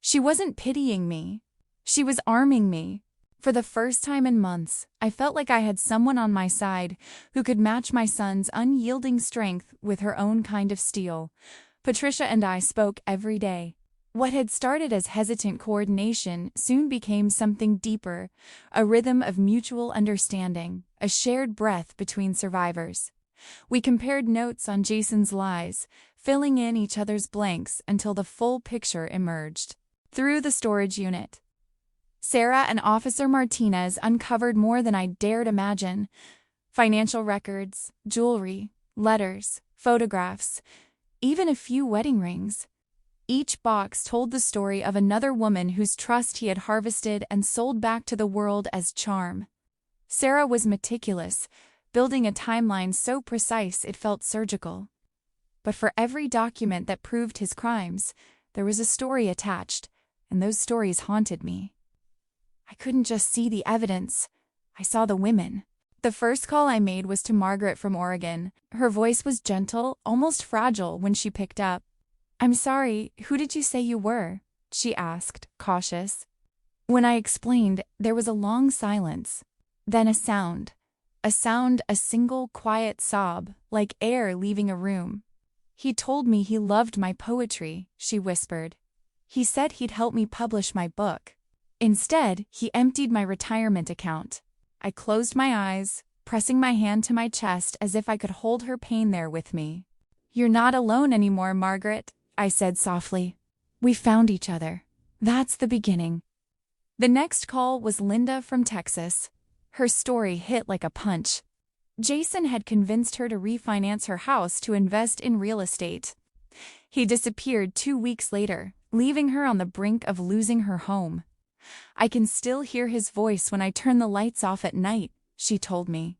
She wasn't pitying me. She was arming me. For the first time in months, I felt like I had someone on my side who could match my son's unyielding strength with her own kind of steel. Patricia and I spoke every day. What had started as hesitant coordination soon became something deeper, a rhythm of mutual understanding, a shared breath between survivors. We compared notes on Jason's lies, filling in each other's blanks until the full picture emerged. Through the storage unit, Sarah and Officer Martinez uncovered more than I dared imagine: financial records, jewelry, letters, photographs, even a few wedding rings. Each box told the story of another woman whose trust he had harvested and sold back to the world as charm. Sarah was meticulous, building a timeline so precise it felt surgical. But for every document that proved his crimes, there was a story attached, and those stories haunted me. I couldn't just see the evidence. I saw the women. The first call I made was to Margaret from Oregon. Her voice was gentle, almost fragile when she picked up. "I'm sorry, who did you say you were?" she asked, cautious. When I explained, there was a long silence. Then a sound, a single quiet sob, like air leaving a room. "He told me he loved my poetry," she whispered. "He said he'd help me publish my book. Instead, he emptied my retirement account." I closed my eyes, pressing my hand to my chest as if I could hold her pain there with me. "You're not alone anymore, Margaret," I said softly. "We found each other. That's the beginning." The next call was Linda from Texas. Her story hit like a punch. Jason had convinced her to refinance her house to invest in real estate. He disappeared 2 weeks later, leaving her on the brink of losing her home. "I can still hear his voice when I turn the lights off at night," she told me.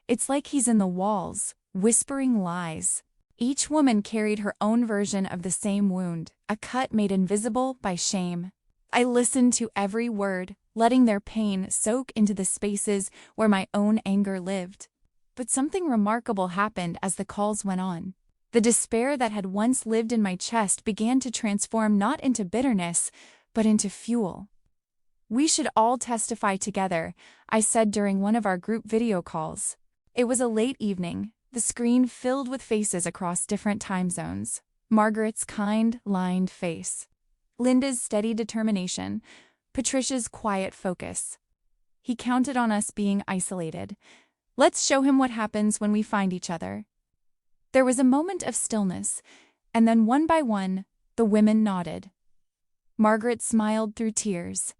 "It's like he's in the walls, whispering lies." Each woman carried her own version of the same wound, a cut made invisible by shame. I listened to every word, letting their pain soak into the spaces where my own anger lived. But something remarkable happened as the calls went on. The despair that had once lived in my chest began to transform not into bitterness, but into fuel. "We should all testify together," I said during one of our group video calls. It was a late evening, the screen filled with faces across different time zones. Margaret's kind, lined face. Linda's steady determination. Patricia's quiet focus. He counted on us being isolated. "Let's show him what happens when we find each other." There was a moment of stillness, and then one by one, the women nodded. Margaret smiled through tears.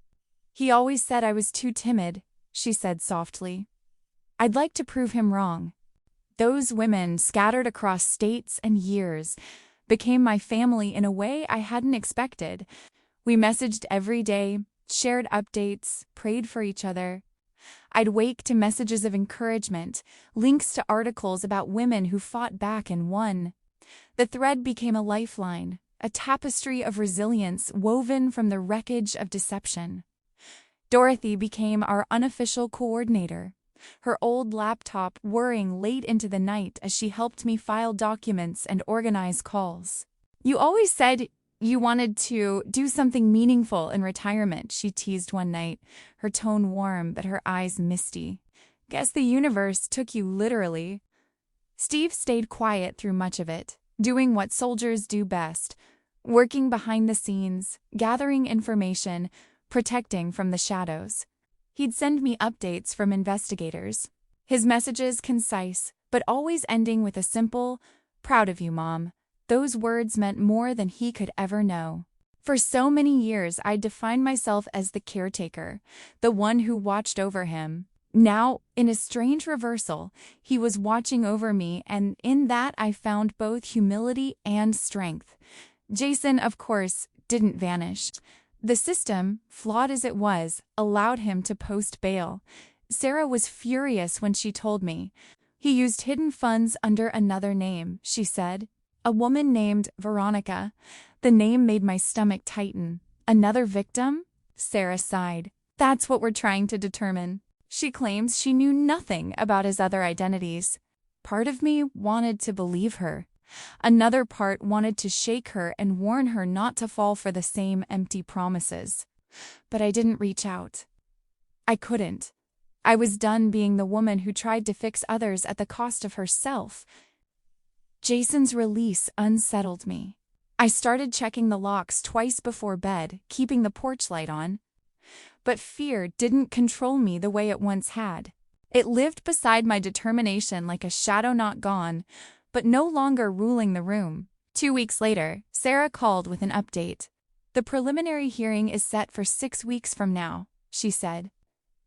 "He always said I was too timid," she said softly. "I'd like to prove him wrong." Those women, scattered across states and years, became my family in a way I hadn't expected. We messaged every day, shared updates, prayed for each other. I'd wake to messages of encouragement, links to articles about women who fought back and won. The thread became a lifeline, a tapestry of resilience woven from the wreckage of deception. Dorothy became our unofficial coordinator, her old laptop whirring late into the night as she helped me file documents and organize calls. "You always said you wanted to do something meaningful in retirement," she teased one night, her tone warm but her eyes misty. "Guess the universe took you literally." Steve stayed quiet through much of it, doing what soldiers do best, working behind the scenes, gathering information, protecting from the shadows. He'd send me updates from investigators, his messages concise, but always ending with a simple, "Proud of you, Mom." Those words meant more than he could ever know. For so many years, I'd defined myself as the caretaker, the one who watched over him. Now, in a strange reversal, he was watching over me, and in that I found both humility and strength. Jason, of course, didn't vanish. The system, flawed as it was, allowed him to post bail. Sarah was furious when she told me. "He used hidden funds under another name," she said. "A woman named Veronica." The name made my stomach tighten. "Another victim?" Sarah sighed. "That's what we're trying to determine." She claims she knew nothing about his other identities. Part of me wanted to believe her. Another part wanted to shake her and warn her not to fall for the same empty promises. But I didn't reach out. I couldn't. I was done being the woman who tried to fix others at the cost of herself. Jason's release unsettled me. I started checking the locks twice before bed, keeping the porch light on. But fear didn't control me the way it once had. It lived beside my determination like a shadow not gone, but no longer ruling the room. 2 weeks later, Sarah called with an update. "The preliminary hearing is set for 6 weeks from now," she said.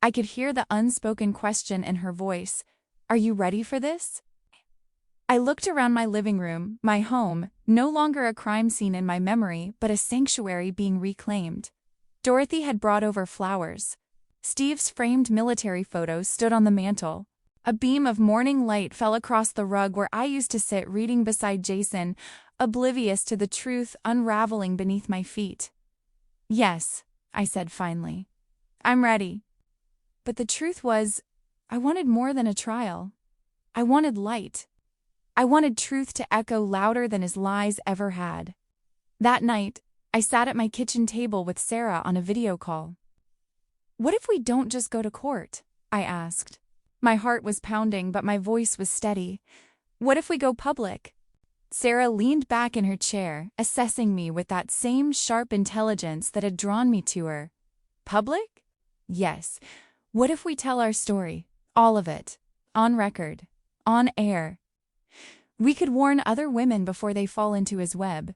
I could hear the unspoken question in her voice. "Are you ready for this?" I looked around my living room, my home, no longer a crime scene in my memory, but a sanctuary being reclaimed. Dorothy had brought over flowers. Steve's framed military photos stood on the mantel. A beam of morning light fell across the rug where I used to sit reading beside Jason, oblivious to the truth unraveling beneath my feet. "Yes," I said finally. "I'm ready." But the truth was, I wanted more than a trial. I wanted light. I wanted truth to echo louder than his lies ever had. That night, I sat at my kitchen table with Sarah on a video call. "What if we don't just go to court?" I asked. My heart was pounding, but my voice was steady. "What if we go public?" Sarah leaned back in her chair, assessing me with that same sharp intelligence that had drawn me to her. "Public? Yes. What if we tell our story? All of it. On record. On air. We could warn other women before they fall into his web.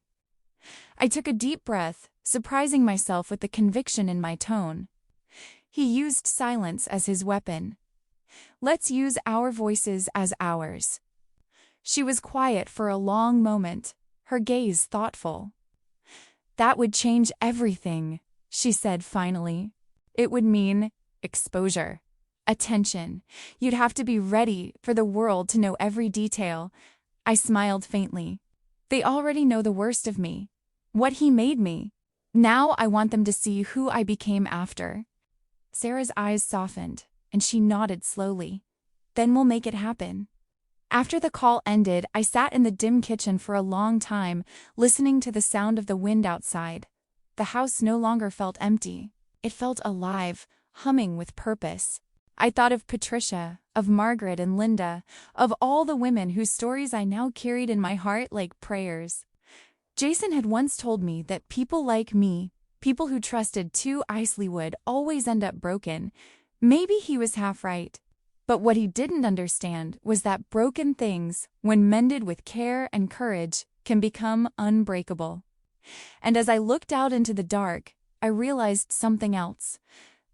I took a deep breath, surprising myself with the conviction in my tone. He used silence as his weapon. Let's use our voices as ours. She was quiet for a long moment, her gaze thoughtful. That would change everything, she said finally. It would mean exposure, attention. You'd have to be ready for the world to know every detail. I smiled faintly. They already know the worst of me. What he made me. Now I want them to see who I became after. Sarah's eyes softened, and she nodded slowly. Then we'll make it happen. After the call ended, I sat in the dim kitchen for a long time, listening to the sound of the wind outside. The house no longer felt empty. It felt alive, humming with purpose. I thought of Patricia, of Margaret and Linda, of all the women whose stories I now carried in my heart like prayers. Jason had once told me that people like me, people who trusted too easily, would always end up broken. Maybe he was half right. But what he didn't understand was that broken things, when mended with care and courage, can become unbreakable. And as I looked out into the dark, I realized something else.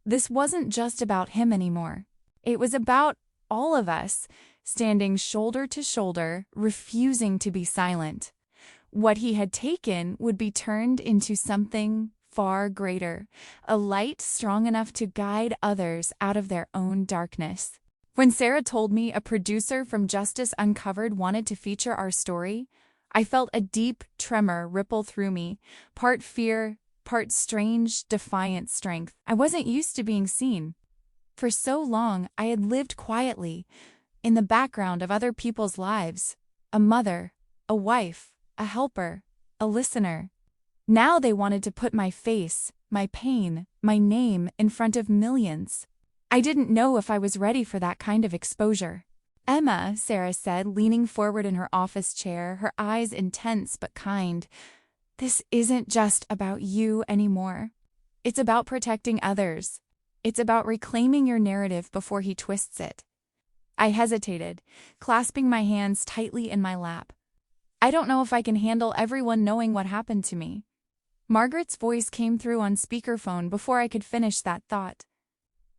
This wasn't just about him anymore. It was about all of us, standing shoulder to shoulder, refusing to be silent. What he had taken would be turned into something far greater, a light strong enough to guide others out of their own darkness. When Sarah told me a producer from Justice Uncovered wanted to feature our story, I felt a deep tremor ripple through me, part fear, part strange, defiant strength. I wasn't used to being seen. For so long, I had lived quietly, in the background of other people's lives, a mother, a wife, a helper, a listener. Now they wanted to put my face, my pain, my name in front of millions. I didn't know if I was ready for that kind of exposure. Emma, Sarah said, leaning forward in her office chair, her eyes intense but kind. This isn't just about you anymore. It's about protecting others. It's about reclaiming your narrative before he twists it. I hesitated, clasping my hands tightly in my lap. I don't know if I can handle everyone knowing what happened to me. Margaret's voice came through on speakerphone before I could finish that thought.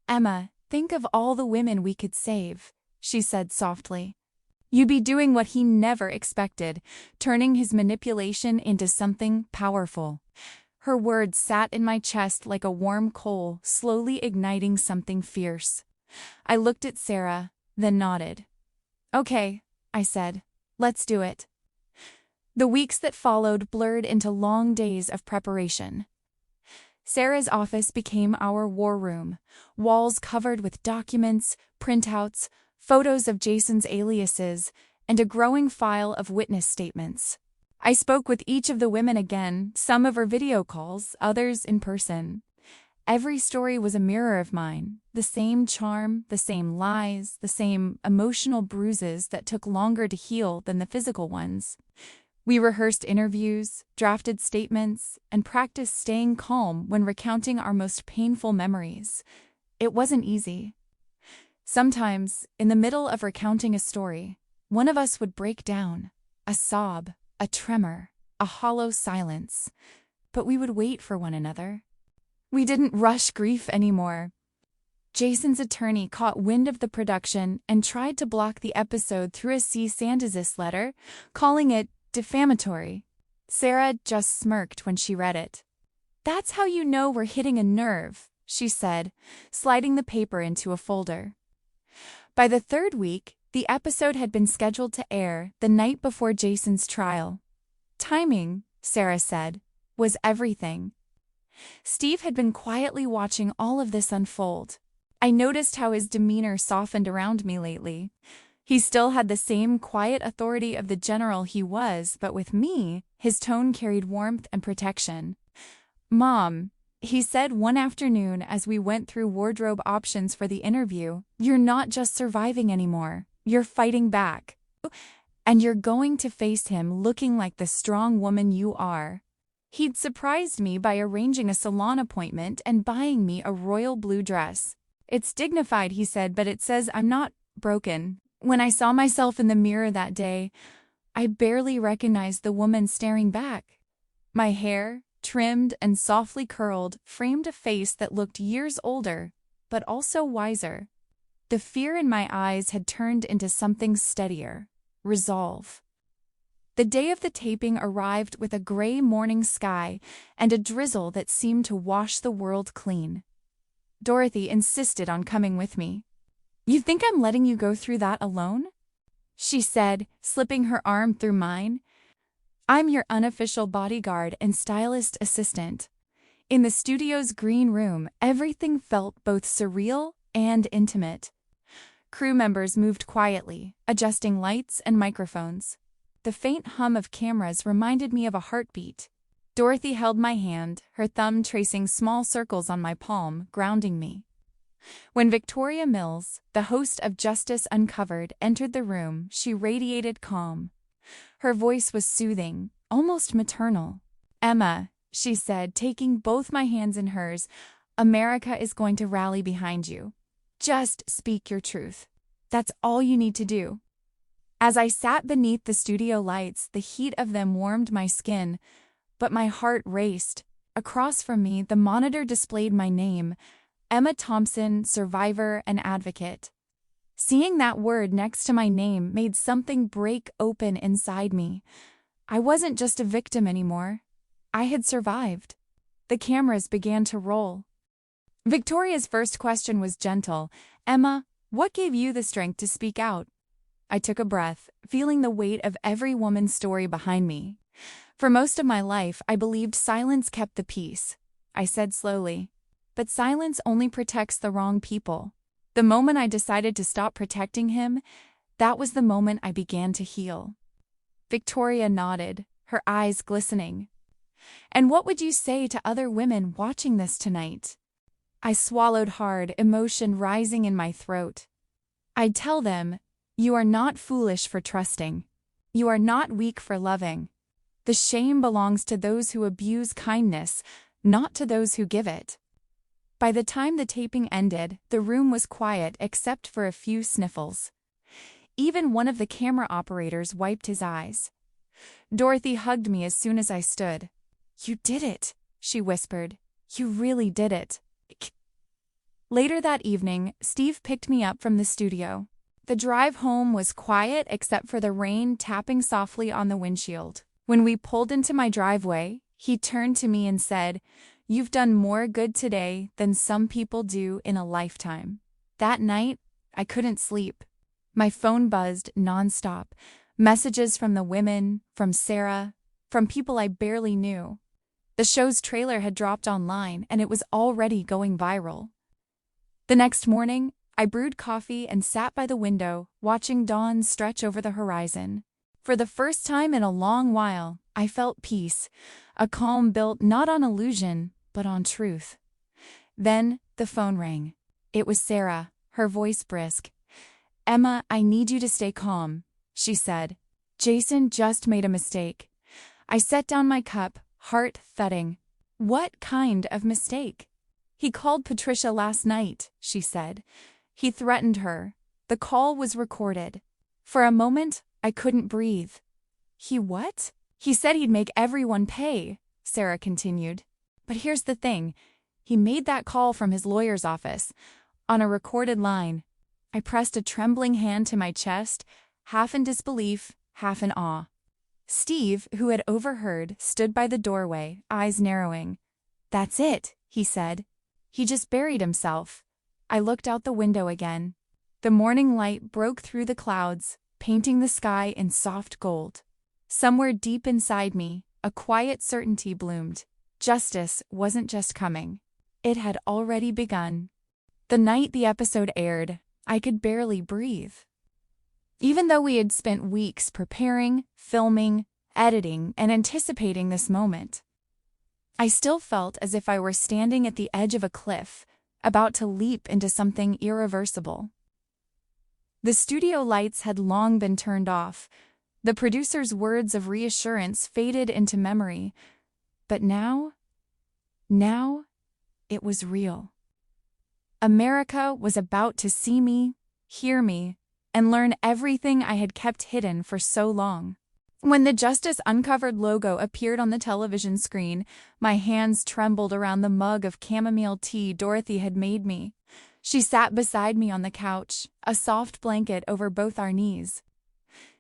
Emma, think of all the women we could save, she said softly. You'd be doing what he never expected, turning his manipulation into something powerful. Her words sat in my chest like a warm coal, slowly igniting something fierce. I looked at Sarah, then nodded. Okay, I said. Let's do it. The weeks that followed blurred into long days of preparation. Sarah's office became our war room, walls covered with documents, printouts, photos of Jason's aliases, and a growing file of witness statements. I spoke with each of the women again, some over video calls, others in person. Every story was a mirror of mine, the same charm, the same lies, the same emotional bruises that took longer to heal than the physical ones. We rehearsed interviews, drafted statements, and practiced staying calm when recounting our most painful memories. It wasn't easy. Sometimes, in the middle of recounting a story, one of us would break down, a sob, a tremor, a hollow silence. But we would wait for one another. We didn't rush grief anymore. Jason's attorney caught wind of the production and tried to block the episode through a cease and desist letter, calling it defamatory. Sarah just smirked when she read it. That's how you know we're hitting a nerve, she said, sliding the paper into a folder. By the third week, the episode had been scheduled to air the night before Jason's trial. Timing, Sarah said, was everything. Steve had been quietly watching all of this unfold. I noticed how his demeanor softened around me lately. He still had the same quiet authority of the general he was, but with me, his tone carried warmth and protection. Mom, he said one afternoon as we went through wardrobe options for the interview, you're not just surviving anymore, you're fighting back. And you're going to face him looking like the strong woman you are. He'd surprised me by arranging a salon appointment and buying me a royal blue dress. It's dignified, he said, but it says I'm not broken. When I saw myself in the mirror that day, I barely recognized the woman staring back. My hair, trimmed and softly curled, framed a face that looked years older, but also wiser. The fear in my eyes had turned into something steadier, resolve. The day of the taping arrived with a gray morning sky and a drizzle that seemed to wash the world clean. Dorothy insisted on coming with me. "You think I'm letting you go through that alone?" she said, slipping her arm through mine. "I'm your unofficial bodyguard and stylist assistant." In the studio's green room, everything felt both surreal and intimate. Crew members moved quietly, adjusting lights and microphones. The faint hum of cameras reminded me of a heartbeat. Dorothy held my hand, her thumb tracing small circles on my palm, grounding me. When Victoria Mills, the host of Justice Uncovered, entered the room, she radiated calm. Her voice was soothing, almost maternal. "Emma," she said, taking both my hands in hers, "America is going to rally behind you. Just speak your truth. That's all you need to do." As I sat beneath the studio lights, the heat of them warmed my skin, but my heart raced. Across from me, the monitor displayed my name, Emma Thompson, survivor and advocate. Seeing that word next to my name made something break open inside me. I wasn't just a victim anymore. I had survived. The cameras began to roll. Victoria's first question was gentle. "Emma, what gave you the strength to speak out?" I took a breath, feeling the weight of every woman's story behind me. "For most of my life, I believed silence kept the peace," I said slowly. "But silence only protects the wrong people. The moment I decided to stop protecting him, that was the moment I began to heal." Victoria nodded, her eyes glistening. "And what would you say to other women watching this tonight?" I swallowed hard, emotion rising in my throat. "I'd tell them, you are not foolish for trusting. You are not weak for loving. The shame belongs to those who abuse kindness, not to those who give it." By the time the taping ended, the room was quiet except for a few sniffles. Even one of the camera operators wiped his eyes. Dorothy hugged me as soon as I stood. "You did it," she whispered. "You really did it." Later that evening, Steve picked me up from the studio. The drive home was quiet except for the rain tapping softly on the windshield. When we pulled into my driveway, he turned to me and said, "You've done more good today than some people do in a lifetime." That night, I couldn't sleep. My phone buzzed nonstop. Messages from the women, from Sarah, from people I barely knew. The show's trailer had dropped online, and it was already going viral. The next morning, I brewed coffee and sat by the window, watching dawn stretch over the horizon. For the first time in a long while, I felt peace, a calm built not on illusion, but on truth. Then the phone rang. It was Sarah, her voice brisk. "Emma, I need you to stay calm," she said. "Jason just made a mistake." I set down my cup, heart thudding. "What kind of mistake?" "He called Patricia last night," she said. "He threatened her. The call was recorded." For a moment, I couldn't breathe. "He what?" "He said he'd make everyone pay," Sarah continued. "But here's the thing. He made that call from his lawyer's office, on a recorded line." I pressed a trembling hand to my chest, half in disbelief, half in awe. Steve, who had overheard, stood by the doorway, eyes narrowing. "That's it," he said. "He just buried himself." I looked out the window again. The morning light broke through the clouds, painting the sky in soft gold. Somewhere deep inside me, a quiet certainty bloomed. Justice wasn't just coming. It had already begun. The night the episode aired, I could barely breathe. Even though we had spent weeks preparing, filming, editing, and anticipating this moment, I still felt as if I were standing at the edge of a cliff, about to leap into something irreversible. The studio lights had long been turned off. The producer's words of reassurance faded into memory. But now, it was real. America was about to see me, hear me, and learn everything I had kept hidden for so long. When the Justice Uncovered logo appeared on the television screen, my hands trembled around the mug of chamomile tea Dorothy had made me. She sat beside me on the couch, a soft blanket over both our knees.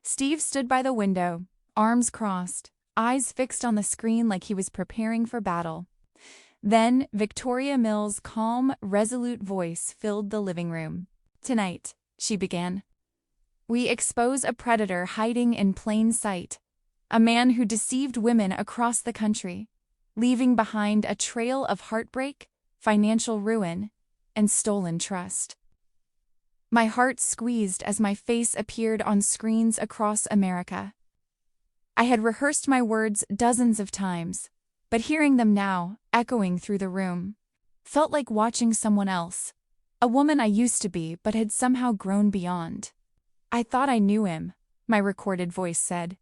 Steve stood by the window, arms crossed, eyes fixed on the screen like he was preparing for battle. Then Victoria Mills' calm, resolute voice filled the living room. "Tonight," she began, "we expose a predator hiding in plain sight, a man who deceived women across the country, leaving behind a trail of heartbreak, financial ruin, and stolen trust." My heart squeezed as my face appeared on screens across America. I had rehearsed my words dozens of times, but hearing them now, echoing through the room, felt like watching someone else, a woman I used to be but had somehow grown beyond. "I thought I knew him," my recorded voice said.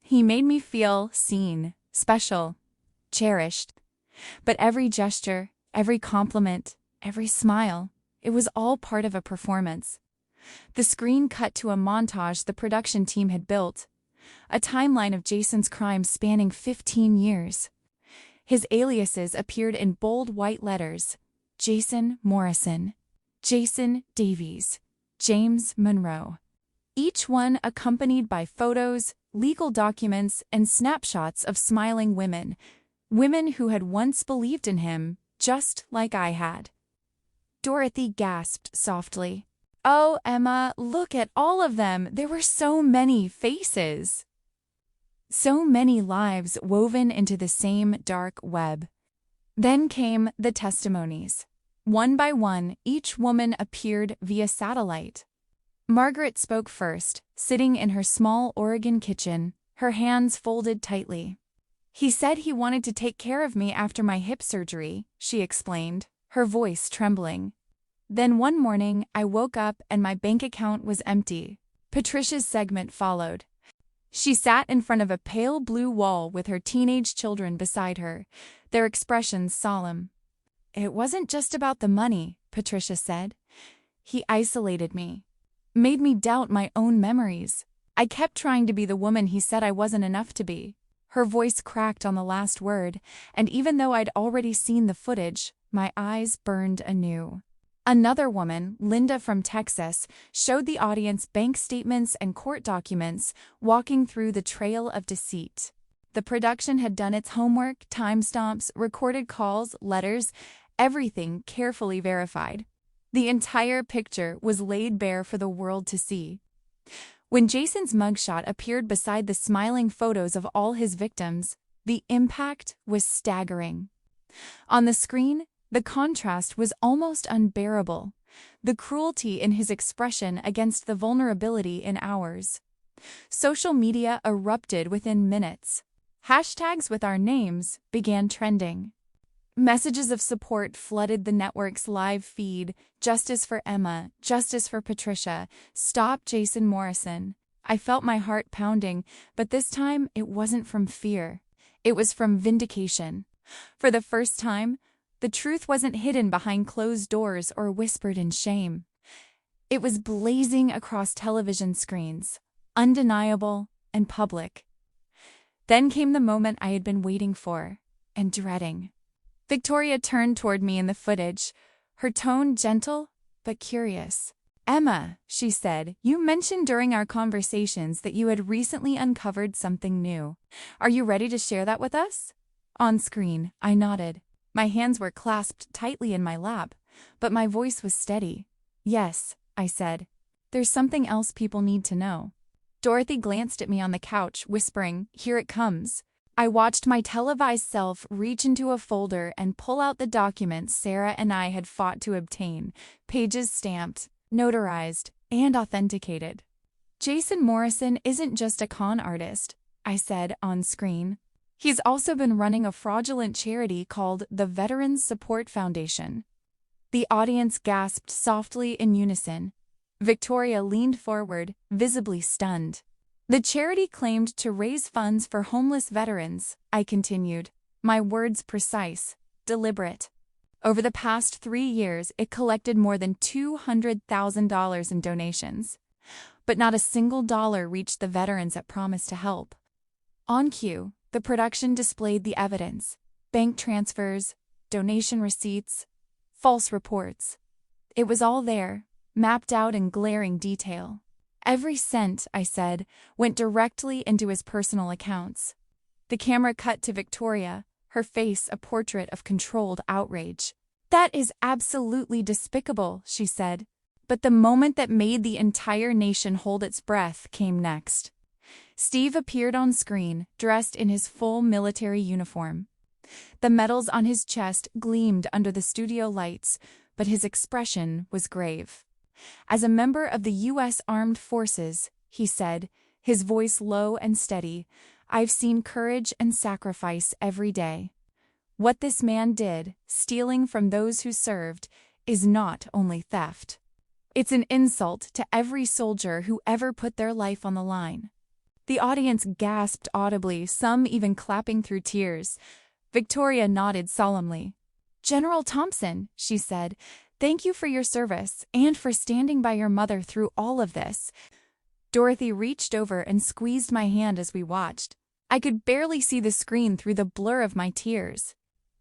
"He made me feel seen, special, cherished. But every gesture, every compliment, every smile, it was all part of a performance." The screen cut to a montage the production team had built, a timeline of Jason's crimes spanning 15 years. His aliases appeared in bold white letters: Jason Morrison, Jason Davies, James Monroe. Each one accompanied by photos, legal documents, and snapshots of smiling women, women who had once believed in him, just like I had. Dorothy gasped softly. "Oh, Emma, look at all of them. There were so many faces. So many lives woven into the same dark web." Then came the testimonies. One by one, each woman appeared via satellite. Margaret spoke first, sitting in her small Oregon kitchen, her hands folded tightly. "He said he wanted to take care of me after my hip surgery," she explained, her voice trembling. "Then one morning, I woke up and my bank account was empty." Patricia's segment followed. She sat in front of a pale blue wall with her teenage children beside her, their expressions solemn. "It wasn't just about the money," Patricia said. "He isolated me, made me doubt my own memories. I kept trying to be the woman he said I wasn't enough to be." Her voice cracked on the last word, and even though I'd already seen the footage, my eyes burned anew. Another woman, Linda from Texas, showed the audience bank statements and court documents, walking through the trail of deceit. The production had done its homework: timestamps, recorded calls, letters, everything carefully verified. The entire picture was laid bare for the world to see. When Jason's mugshot appeared beside the smiling photos of all his victims, the impact was staggering. On the screen, the contrast was almost unbearable, the cruelty in his expression against the vulnerability in ours. Social media erupted within minutes. Hashtags with our names began trending. Messages of support flooded the network's live feed: "Justice for Emma, justice for Patricia, stop Jason Morrison." I felt my heart pounding, but this time it wasn't from fear. It was from vindication. For the first time, the truth wasn't hidden behind closed doors or whispered in shame. It was blazing across television screens, undeniable and public. Then came the moment I had been waiting for and dreading. Victoria turned toward me in the footage, her tone gentle but curious. "Emma," she said, "you mentioned during our conversations that you had recently uncovered something new. Are you ready to share that with us?" On screen, I nodded. My hands were clasped tightly in my lap, but my voice was steady. "Yes," I said. "There's something else people need to know." Dorothy glanced at me on the couch, whispering, "Here it comes." I watched my televised self reach into a folder and pull out the documents Sarah and I had fought to obtain, pages stamped, notarized, and authenticated. "Jason Morrison isn't just a con artist," I said on screen. "He's also been running a fraudulent charity called the Veterans Support Foundation." The audience gasped softly in unison. Victoria leaned forward, visibly stunned. "The charity claimed to raise funds for homeless veterans," I continued, my words precise, deliberate. "Over the past 3 years, it collected more than $200,000 in donations. but not a single dollar reached the veterans that promised to help. On cue, the production displayed the evidence: bank transfers, donation receipts, false reports. It was all there, mapped out in glaring detail. Every cent, I said, went directly into his personal accounts. The camera cut to Victoria, her face a portrait of controlled outrage. "That is absolutely despicable," she said. But the moment that made the entire nation hold its breath came next. Steve appeared on screen, dressed in his full military uniform. The medals on his chest gleamed under the studio lights, but his expression was grave. "As a member of the U.S. Armed Forces," he said, his voice low and steady, "I've seen courage and sacrifice every day. What this man did, stealing from those who served, is not only theft. It's an insult to every soldier who ever put their life on the line." The audience gasped audibly, some even clapping through tears. Victoria nodded solemnly. "General Thompson," she said, "thank you for your service and for standing by your mother through all of this." Dorothy reached over and squeezed my hand as we watched. I could barely see the screen through the blur of my tears.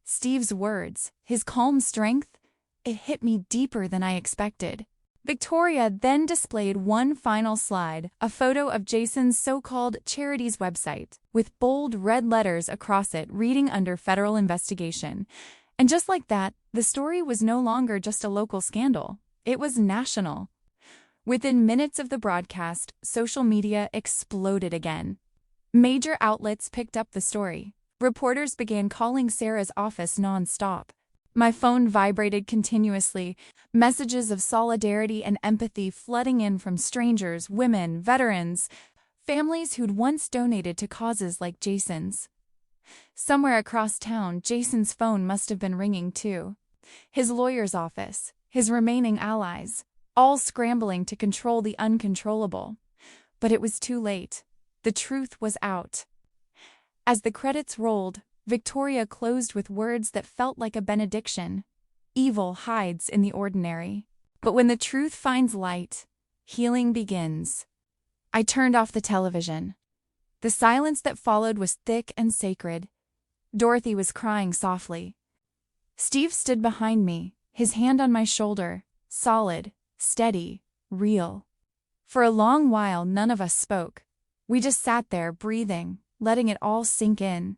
Steve's words, his calm strength, it hit me deeper than I expected. Victoria then displayed one final slide, a photo of Jason's so-called charity's website, with bold red letters across it reading under federal investigation. And just like that, the story was no longer just a local scandal. It was national. Within minutes of the broadcast, social media exploded again. Major outlets picked up the story. Reporters began calling Sarah's office non-stop. My phone vibrated continuously, messages of solidarity and empathy flooding in from strangers, women, veterans, families who'd once donated to causes like Jason's. Somewhere across town, Jason's phone must have been ringing too. His lawyer's office, his remaining allies, all scrambling to control the uncontrollable. But it was too late. The truth was out. As the credits rolled, Victoria closed with words that felt like a benediction. Evil hides in the ordinary. But when the truth finds light, healing begins. I turned off the television. The silence that followed was thick and sacred. Dorothy was crying softly. Steve stood behind me, his hand on my shoulder, solid, steady, real. For a long while, none of us spoke. We just sat there, breathing, letting it all sink in.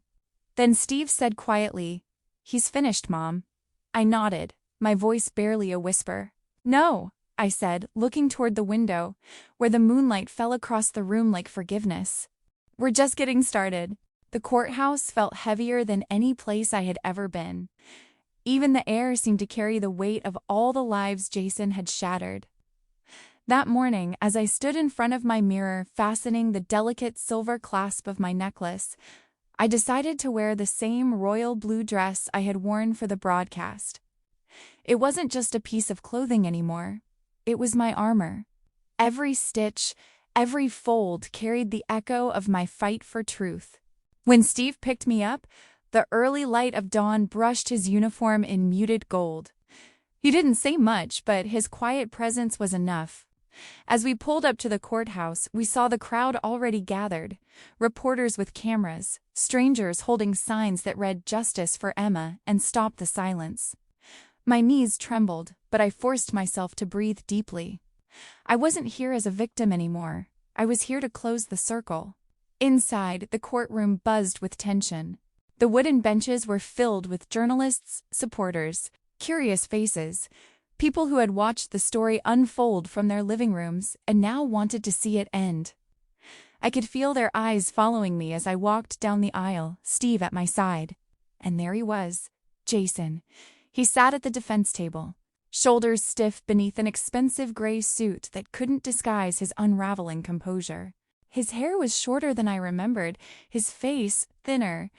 Then Steve said quietly, "He's finished, Mom." I nodded, my voice barely a whisper. "No," I said, looking toward the window, where the moonlight fell across the room like forgiveness. "We're just getting started." The courthouse felt heavier than any place I had ever been. Even the air seemed to carry the weight of all the lives Jason had shattered. That morning, as I stood in front of my mirror, fastening the delicate silver clasp of my necklace, I decided to wear the same royal blue dress I had worn for the broadcast. It wasn't just a piece of clothing anymore. It was my armor. Every stitch, every fold carried the echo of my fight for truth. When Steve picked me up, the early light of dawn brushed his uniform in muted gold. He didn't say much, but his quiet presence was enough. As we pulled up to the courthouse, we saw the crowd already gathered, reporters with cameras, strangers holding signs that read "Justice for Emma" and "Stop the Silence." My knees trembled, but I forced myself to breathe deeply. I wasn't here as a victim anymore. I was here to close the circle. Inside, the courtroom buzzed with tension. The wooden benches were filled with journalists, supporters, curious faces, people who had watched the story unfold from their living rooms and now wanted to see it end. I could feel their eyes following me as I walked down the aisle, Steve at my side. And there he was, Jason. He sat at the defense table, shoulders stiff beneath an expensive gray suit that couldn't disguise his unraveling composure. His hair was shorter than I remembered, his face thinner,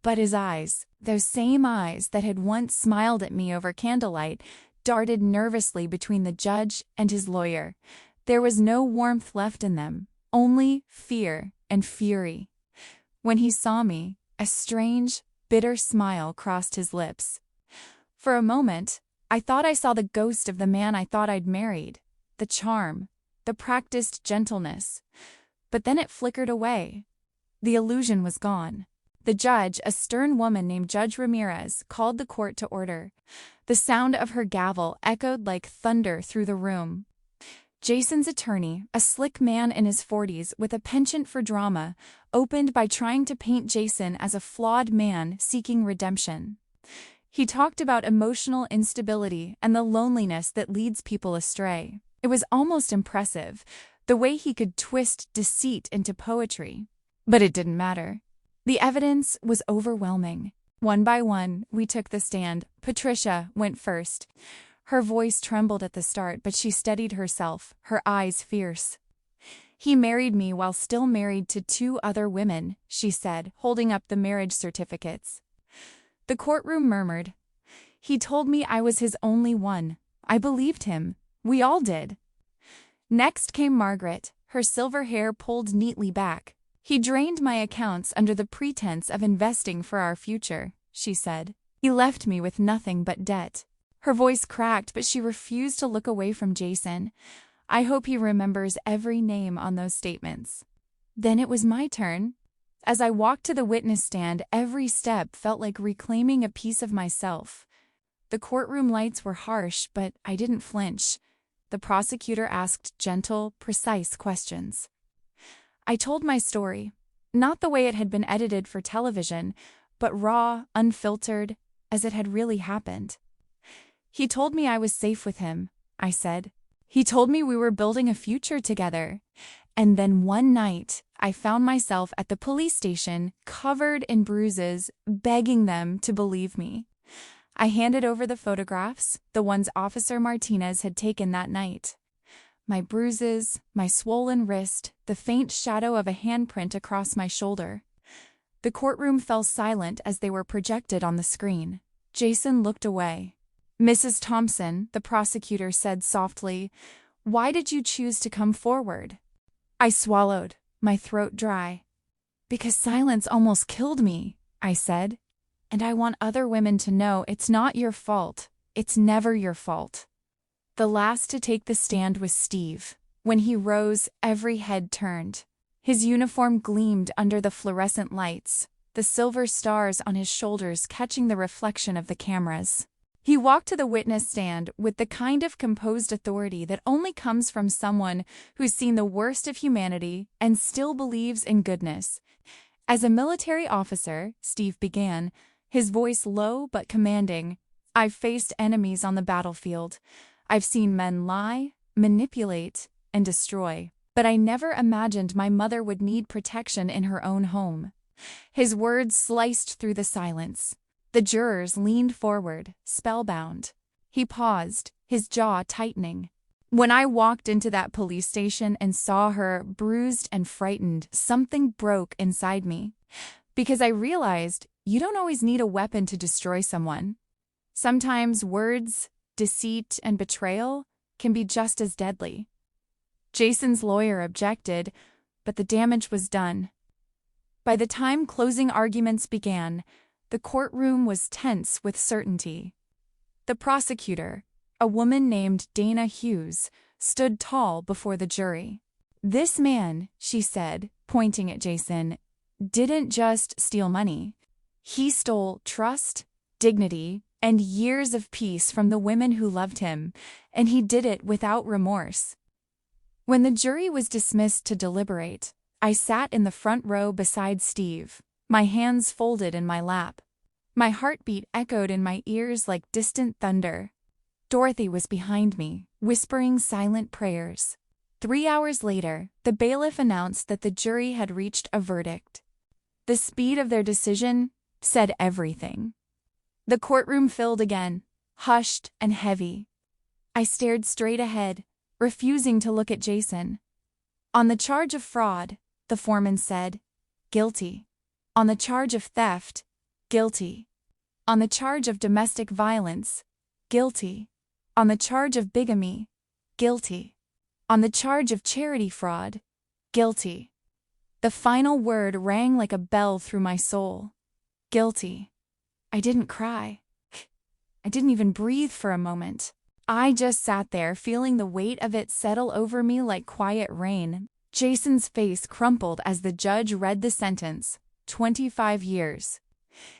but his eyes, those same eyes that had once smiled at me over candlelight, darted nervously between the judge and his lawyer. There was no warmth left in them, only fear and fury. When he saw me, a strange, bitter smile crossed his lips. For a moment, I thought I saw the ghost of the man I thought I'd married, the charm, the practiced gentleness. But then it flickered away. The illusion was gone. The judge, a stern woman named Judge Ramirez, called the court to order. The sound of her gavel echoed like thunder through the room. Jason's attorney, a slick man in his 40s with a penchant for drama, opened by trying to paint Jason as a flawed man seeking redemption. He talked about emotional instability and the loneliness that leads people astray. It was almost impressive, the way he could twist deceit into poetry. But it didn't matter. The evidence was overwhelming. One by one, we took the stand. Patricia went first. Her voice trembled at the start, but she steadied herself, her eyes fierce. "He married me while still married to 2 other women," she said, holding up the marriage certificates. The courtroom murmured. "He told me I was his only one. I believed him. We all did." Next came Margaret, her silver hair pulled neatly back. "He drained my accounts under the pretense of investing for our future," she said. "He left me with nothing but debt." Her voice cracked, but she refused to look away from Jason. "I hope he remembers every name on those statements." Then it was my turn. As I walked to the witness stand, every step felt like reclaiming a piece of myself. The courtroom lights were harsh, but I didn't flinch. The prosecutor asked gentle, precise questions. I told my story, not the way it had been edited for television, but raw, unfiltered, as it had really happened. "He told me I was safe with him," I said. "He told me we were building a future together. And then one night, I found myself at the police station, covered in bruises, begging them to believe me." I handed over the photographs, the ones Officer Martinez had taken that night. My bruises, my swollen wrist, the faint shadow of a handprint across my shoulder. The courtroom fell silent as they were projected on the screen. Jason looked away. "Mrs. Thompson," the prosecutor said softly, "why did you choose to come forward?" I swallowed, my throat dry. "Because silence almost killed me," I said. "And I want other women to know it's not your fault. It's never your fault." The last to take the stand was Steve. When he rose, every head turned. His uniform gleamed under the fluorescent lights, the silver stars on his shoulders catching the reflection of the cameras. He walked to the witness stand with the kind of composed authority that only comes from someone who's seen the worst of humanity and still believes in goodness. "As a military officer," Steve began, his voice low but commanding, "I've faced enemies on the battlefield. I've seen men lie, manipulate, and destroy. But I never imagined my mother would need protection in her own home." His words sliced through the silence. The jurors leaned forward, spellbound. He paused, his jaw tightening. "When I walked into that police station and saw her, bruised and frightened, something broke inside me. Because I realized you don't always need a weapon to destroy someone. Sometimes words, deceit, and betrayal can be just as deadly." Jason's lawyer objected, but the damage was done. By the time closing arguments began, the courtroom was tense with certainty. The prosecutor, a woman named Dana Hughes, stood tall before the jury. "This man," she said, pointing at Jason, "didn't just steal money. He stole trust, dignity, and years of peace from the women who loved him, and he did it without remorse." When the jury was dismissed to deliberate, I sat in the front row beside Steve, my hands folded in my lap. My heartbeat echoed in my ears like distant thunder. Dorothy was behind me, whispering silent prayers. 3 hours later, the bailiff announced that the jury had reached a verdict. The speed of their decision said everything. The courtroom filled again, hushed and heavy. I stared straight ahead, refusing to look at Jason. "On the charge of fraud," the foreman said, "guilty. On the charge of theft, guilty. On the charge of domestic violence, guilty. On the charge of bigamy, guilty. On the charge of charity fraud, guilty." The final word rang like a bell through my soul. Guilty. I didn't cry. I didn't even breathe for a moment. I just sat there feeling the weight of it settle over me like quiet rain. Jason's face crumpled as the judge read the sentence, 25 years.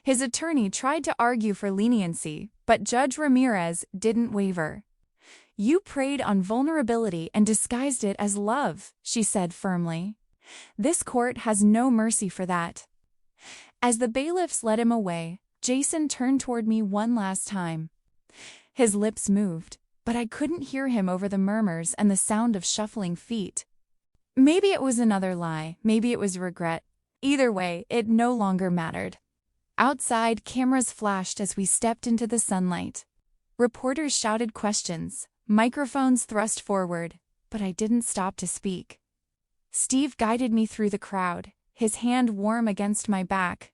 His attorney tried to argue for leniency, but Judge Ramirez didn't waver. "You preyed on vulnerability and disguised it as love," she said firmly. "This court has no mercy for that." As the bailiffs led him away, Jason turned toward me one last time. His lips moved, but I couldn't hear him over the murmurs and the sound of shuffling feet. Maybe it was another lie, maybe it was regret. Either way, it no longer mattered. Outside, cameras flashed as we stepped into the sunlight. Reporters shouted questions, microphones thrust forward, but I didn't stop to speak. Steve guided me through the crowd, his hand warm against my back.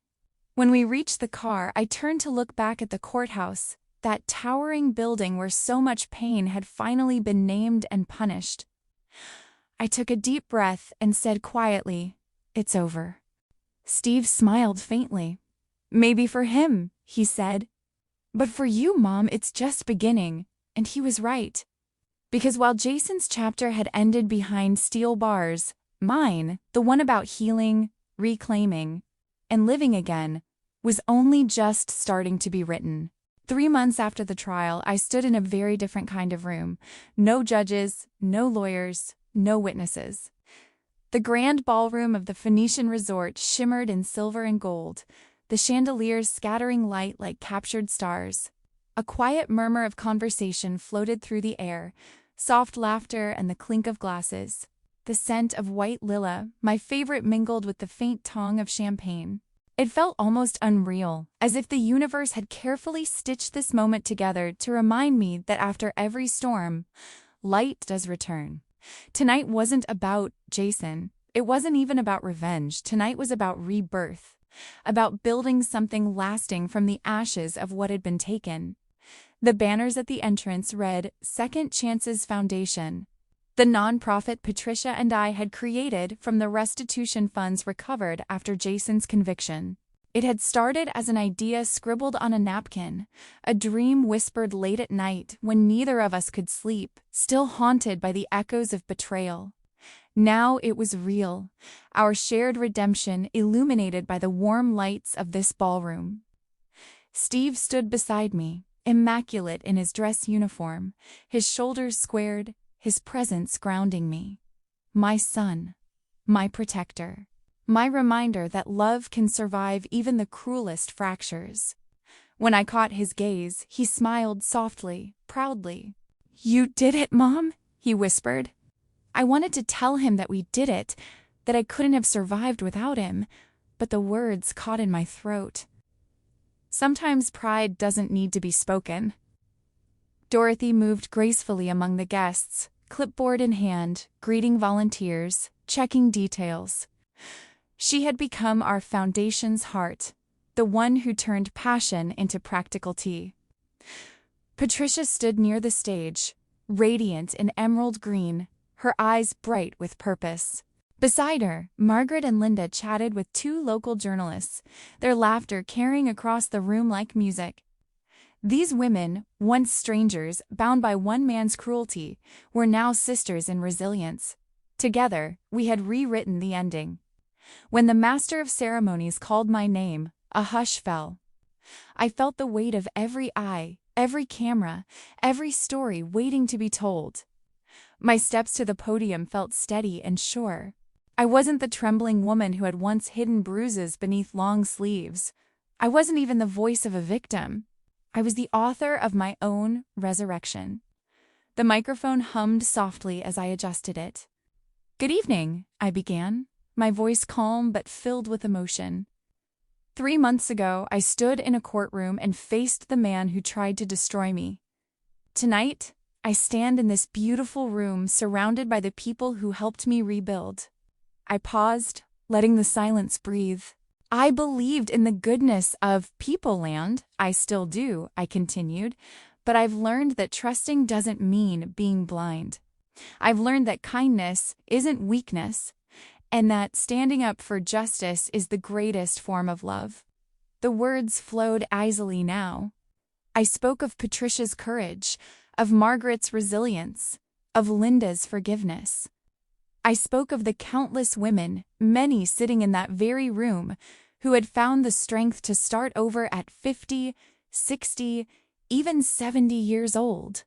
When we reached the car, I turned to look back at the courthouse, that towering building where so much pain had finally been named and punished. I took a deep breath and said quietly, "It's over." Steve smiled faintly. "Maybe for him," he said. "But for you, Mom, it's just beginning." And he was right. Because while Jason's chapter had ended behind steel bars, mine, the one about healing, reclaiming, and living again, was only just starting to be written. 3 months after the trial, I stood in a very different kind of room. No judges, no lawyers, no witnesses. The grand ballroom of the Phoenician resort shimmered in silver and gold, the chandeliers scattering light like captured stars. A quiet murmur of conversation floated through the air, soft laughter and the clink of glasses. The scent of white lila, my favorite, mingled with the faint tang of champagne. It felt almost unreal, as if the universe had carefully stitched this moment together to remind me that after every storm, light does return. Tonight wasn't about Jason. It wasn't even about revenge. Tonight was about rebirth, about building something lasting from the ashes of what had been taken. The banners at the entrance read Second Chances Foundation, the nonprofit Patricia and I had created from the restitution funds recovered after Jason's conviction. It had started as an idea scribbled on a napkin, a dream whispered late at night when neither of us could sleep, still haunted by the echoes of betrayal. Now it was real, our shared redemption illuminated by the warm lights of this ballroom. Steve stood beside me, immaculate in his dress uniform, his shoulders squared, his presence grounding me. My son, my protector, my reminder that love can survive even the cruelest fractures. When I caught his gaze, he smiled softly, proudly. "You did it, Mom," he whispered. I wanted to tell him that we did it, that I couldn't have survived without him, but the words caught in my throat. Sometimes pride doesn't need to be spoken. Dorothy moved gracefully among the guests, clipboard in hand, greeting volunteers, checking details. She had become our foundation's heart, the one who turned passion into practicality. Patricia stood near the stage, radiant in emerald green, her eyes bright with purpose. Beside her, Margaret and Linda chatted with 2 local journalists, their laughter carrying across the room like music. These women, once strangers, bound by one man's cruelty, were now sisters in resilience. Together, we had rewritten the ending. When the master of ceremonies called my name, a hush fell. I felt the weight of every eye, every camera, every story waiting to be told. My steps to the podium felt steady and sure. I wasn't the trembling woman who had once hidden bruises beneath long sleeves. I wasn't even the voice of a victim. I was the author of my own resurrection. The microphone hummed softly as I adjusted it. "Good evening," I began, my voice calm but filled with emotion. 3 months ago, I stood in a courtroom and faced the man who tried to destroy me. Tonight, I stand in this beautiful room surrounded by the people who helped me rebuild. I paused, letting the silence breathe. I believed in the goodness of People Land. I still do, I continued, but I've learned that trusting doesn't mean being blind. I've learned that kindness isn't weakness, and that standing up for justice is the greatest form of love. The words flowed easily now. I spoke of Patricia's courage, of Margaret's resilience, of Linda's forgiveness. I spoke of the countless women, many sitting in that very room, who had found the strength to start over at 50, 60, even 70 years old.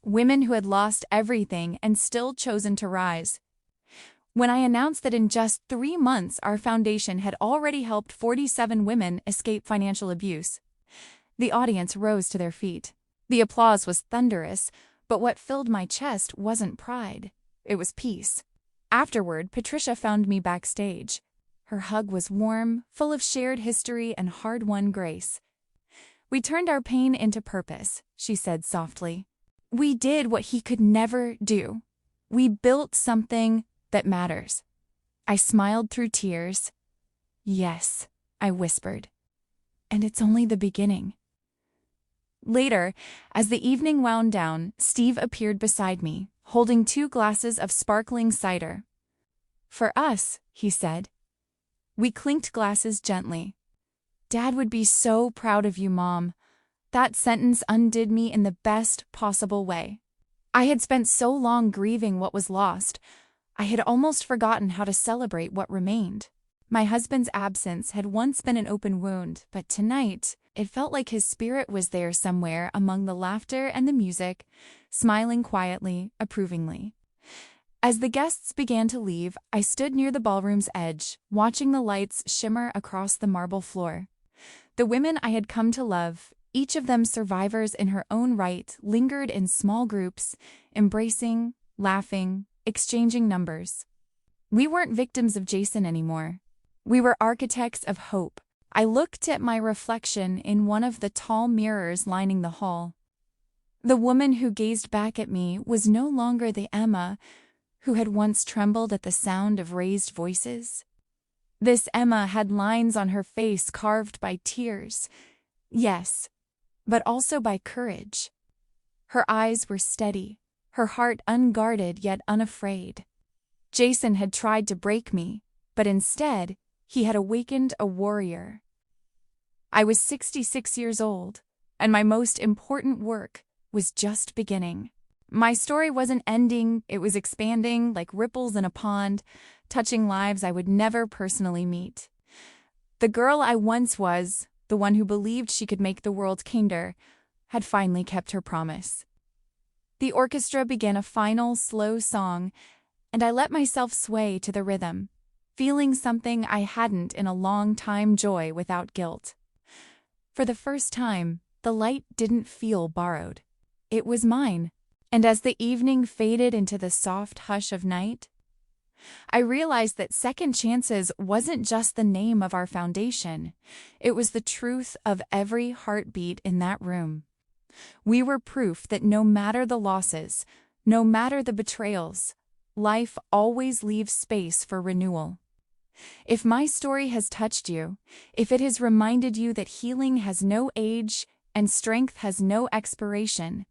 Women who had lost everything and still chosen to rise. When I announced that in just 3 months our foundation had already helped 47 women escape financial abuse, the audience rose to their feet. The applause was thunderous, but what filled my chest wasn't pride. It was peace. Afterward, Patricia found me backstage. Her hug was warm, full of shared history and hard-won grace. "We turned our pain into purpose," she said softly. "We did what he could never do. We built something that matters." I smiled through tears. "Yes," I whispered. "And it's only the beginning." Later, as the evening wound down, Steve appeared beside me, holding 2 glasses of sparkling cider. "For us," he said. We clinked glasses gently. "Dad would be so proud of you, Mom." That sentence undid me in the best possible way. I had spent so long grieving what was lost, I had almost forgotten how to celebrate what remained. My husband's absence had once been an open wound, but tonight, it felt like his spirit was there somewhere among the laughter and the music, smiling quietly, approvingly. As the guests began to leave, I stood near the ballroom's edge, watching the lights shimmer across the marble floor. The women I had come to love, each of them survivors in her own right, lingered in small groups, embracing, laughing, exchanging numbers. We weren't victims of Jason anymore. We were architects of hope. I looked at my reflection in one of the tall mirrors lining the hall. The woman who gazed back at me was no longer the Emma who had once trembled at the sound of raised voices. This Emma had lines on her face carved by tears. Yes, but also by courage. Her eyes were steady, her heart unguarded yet unafraid. Jason had tried to break me, but instead, he had awakened a warrior. I was 66 years old, and my most important work was just beginning. My story wasn't ending, it was expanding like ripples in a pond, touching lives I would never personally meet. The girl I once was, the one who believed she could make the world kinder, had finally kept her promise. The orchestra began a final, slow song, and I let myself sway to the rhythm, feeling something I hadn't in a long time, joy without guilt. For the first time, the light didn't feel borrowed. It was mine. And as the evening faded into the soft hush of night, I realized that Second Chances wasn't just the name of our foundation. It was the truth of every heartbeat in that room. We were proof that no matter the losses, no matter the betrayals, life always leaves space for renewal. If my story has touched you, if it has reminded you that healing has no age and strength has no expiration,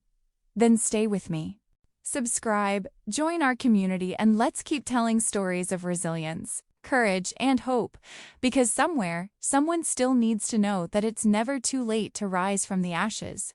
then stay with me. Subscribe, join our community, and let's keep telling stories of resilience, courage, and hope, because somewhere, someone still needs to know that it's never too late to rise from the ashes.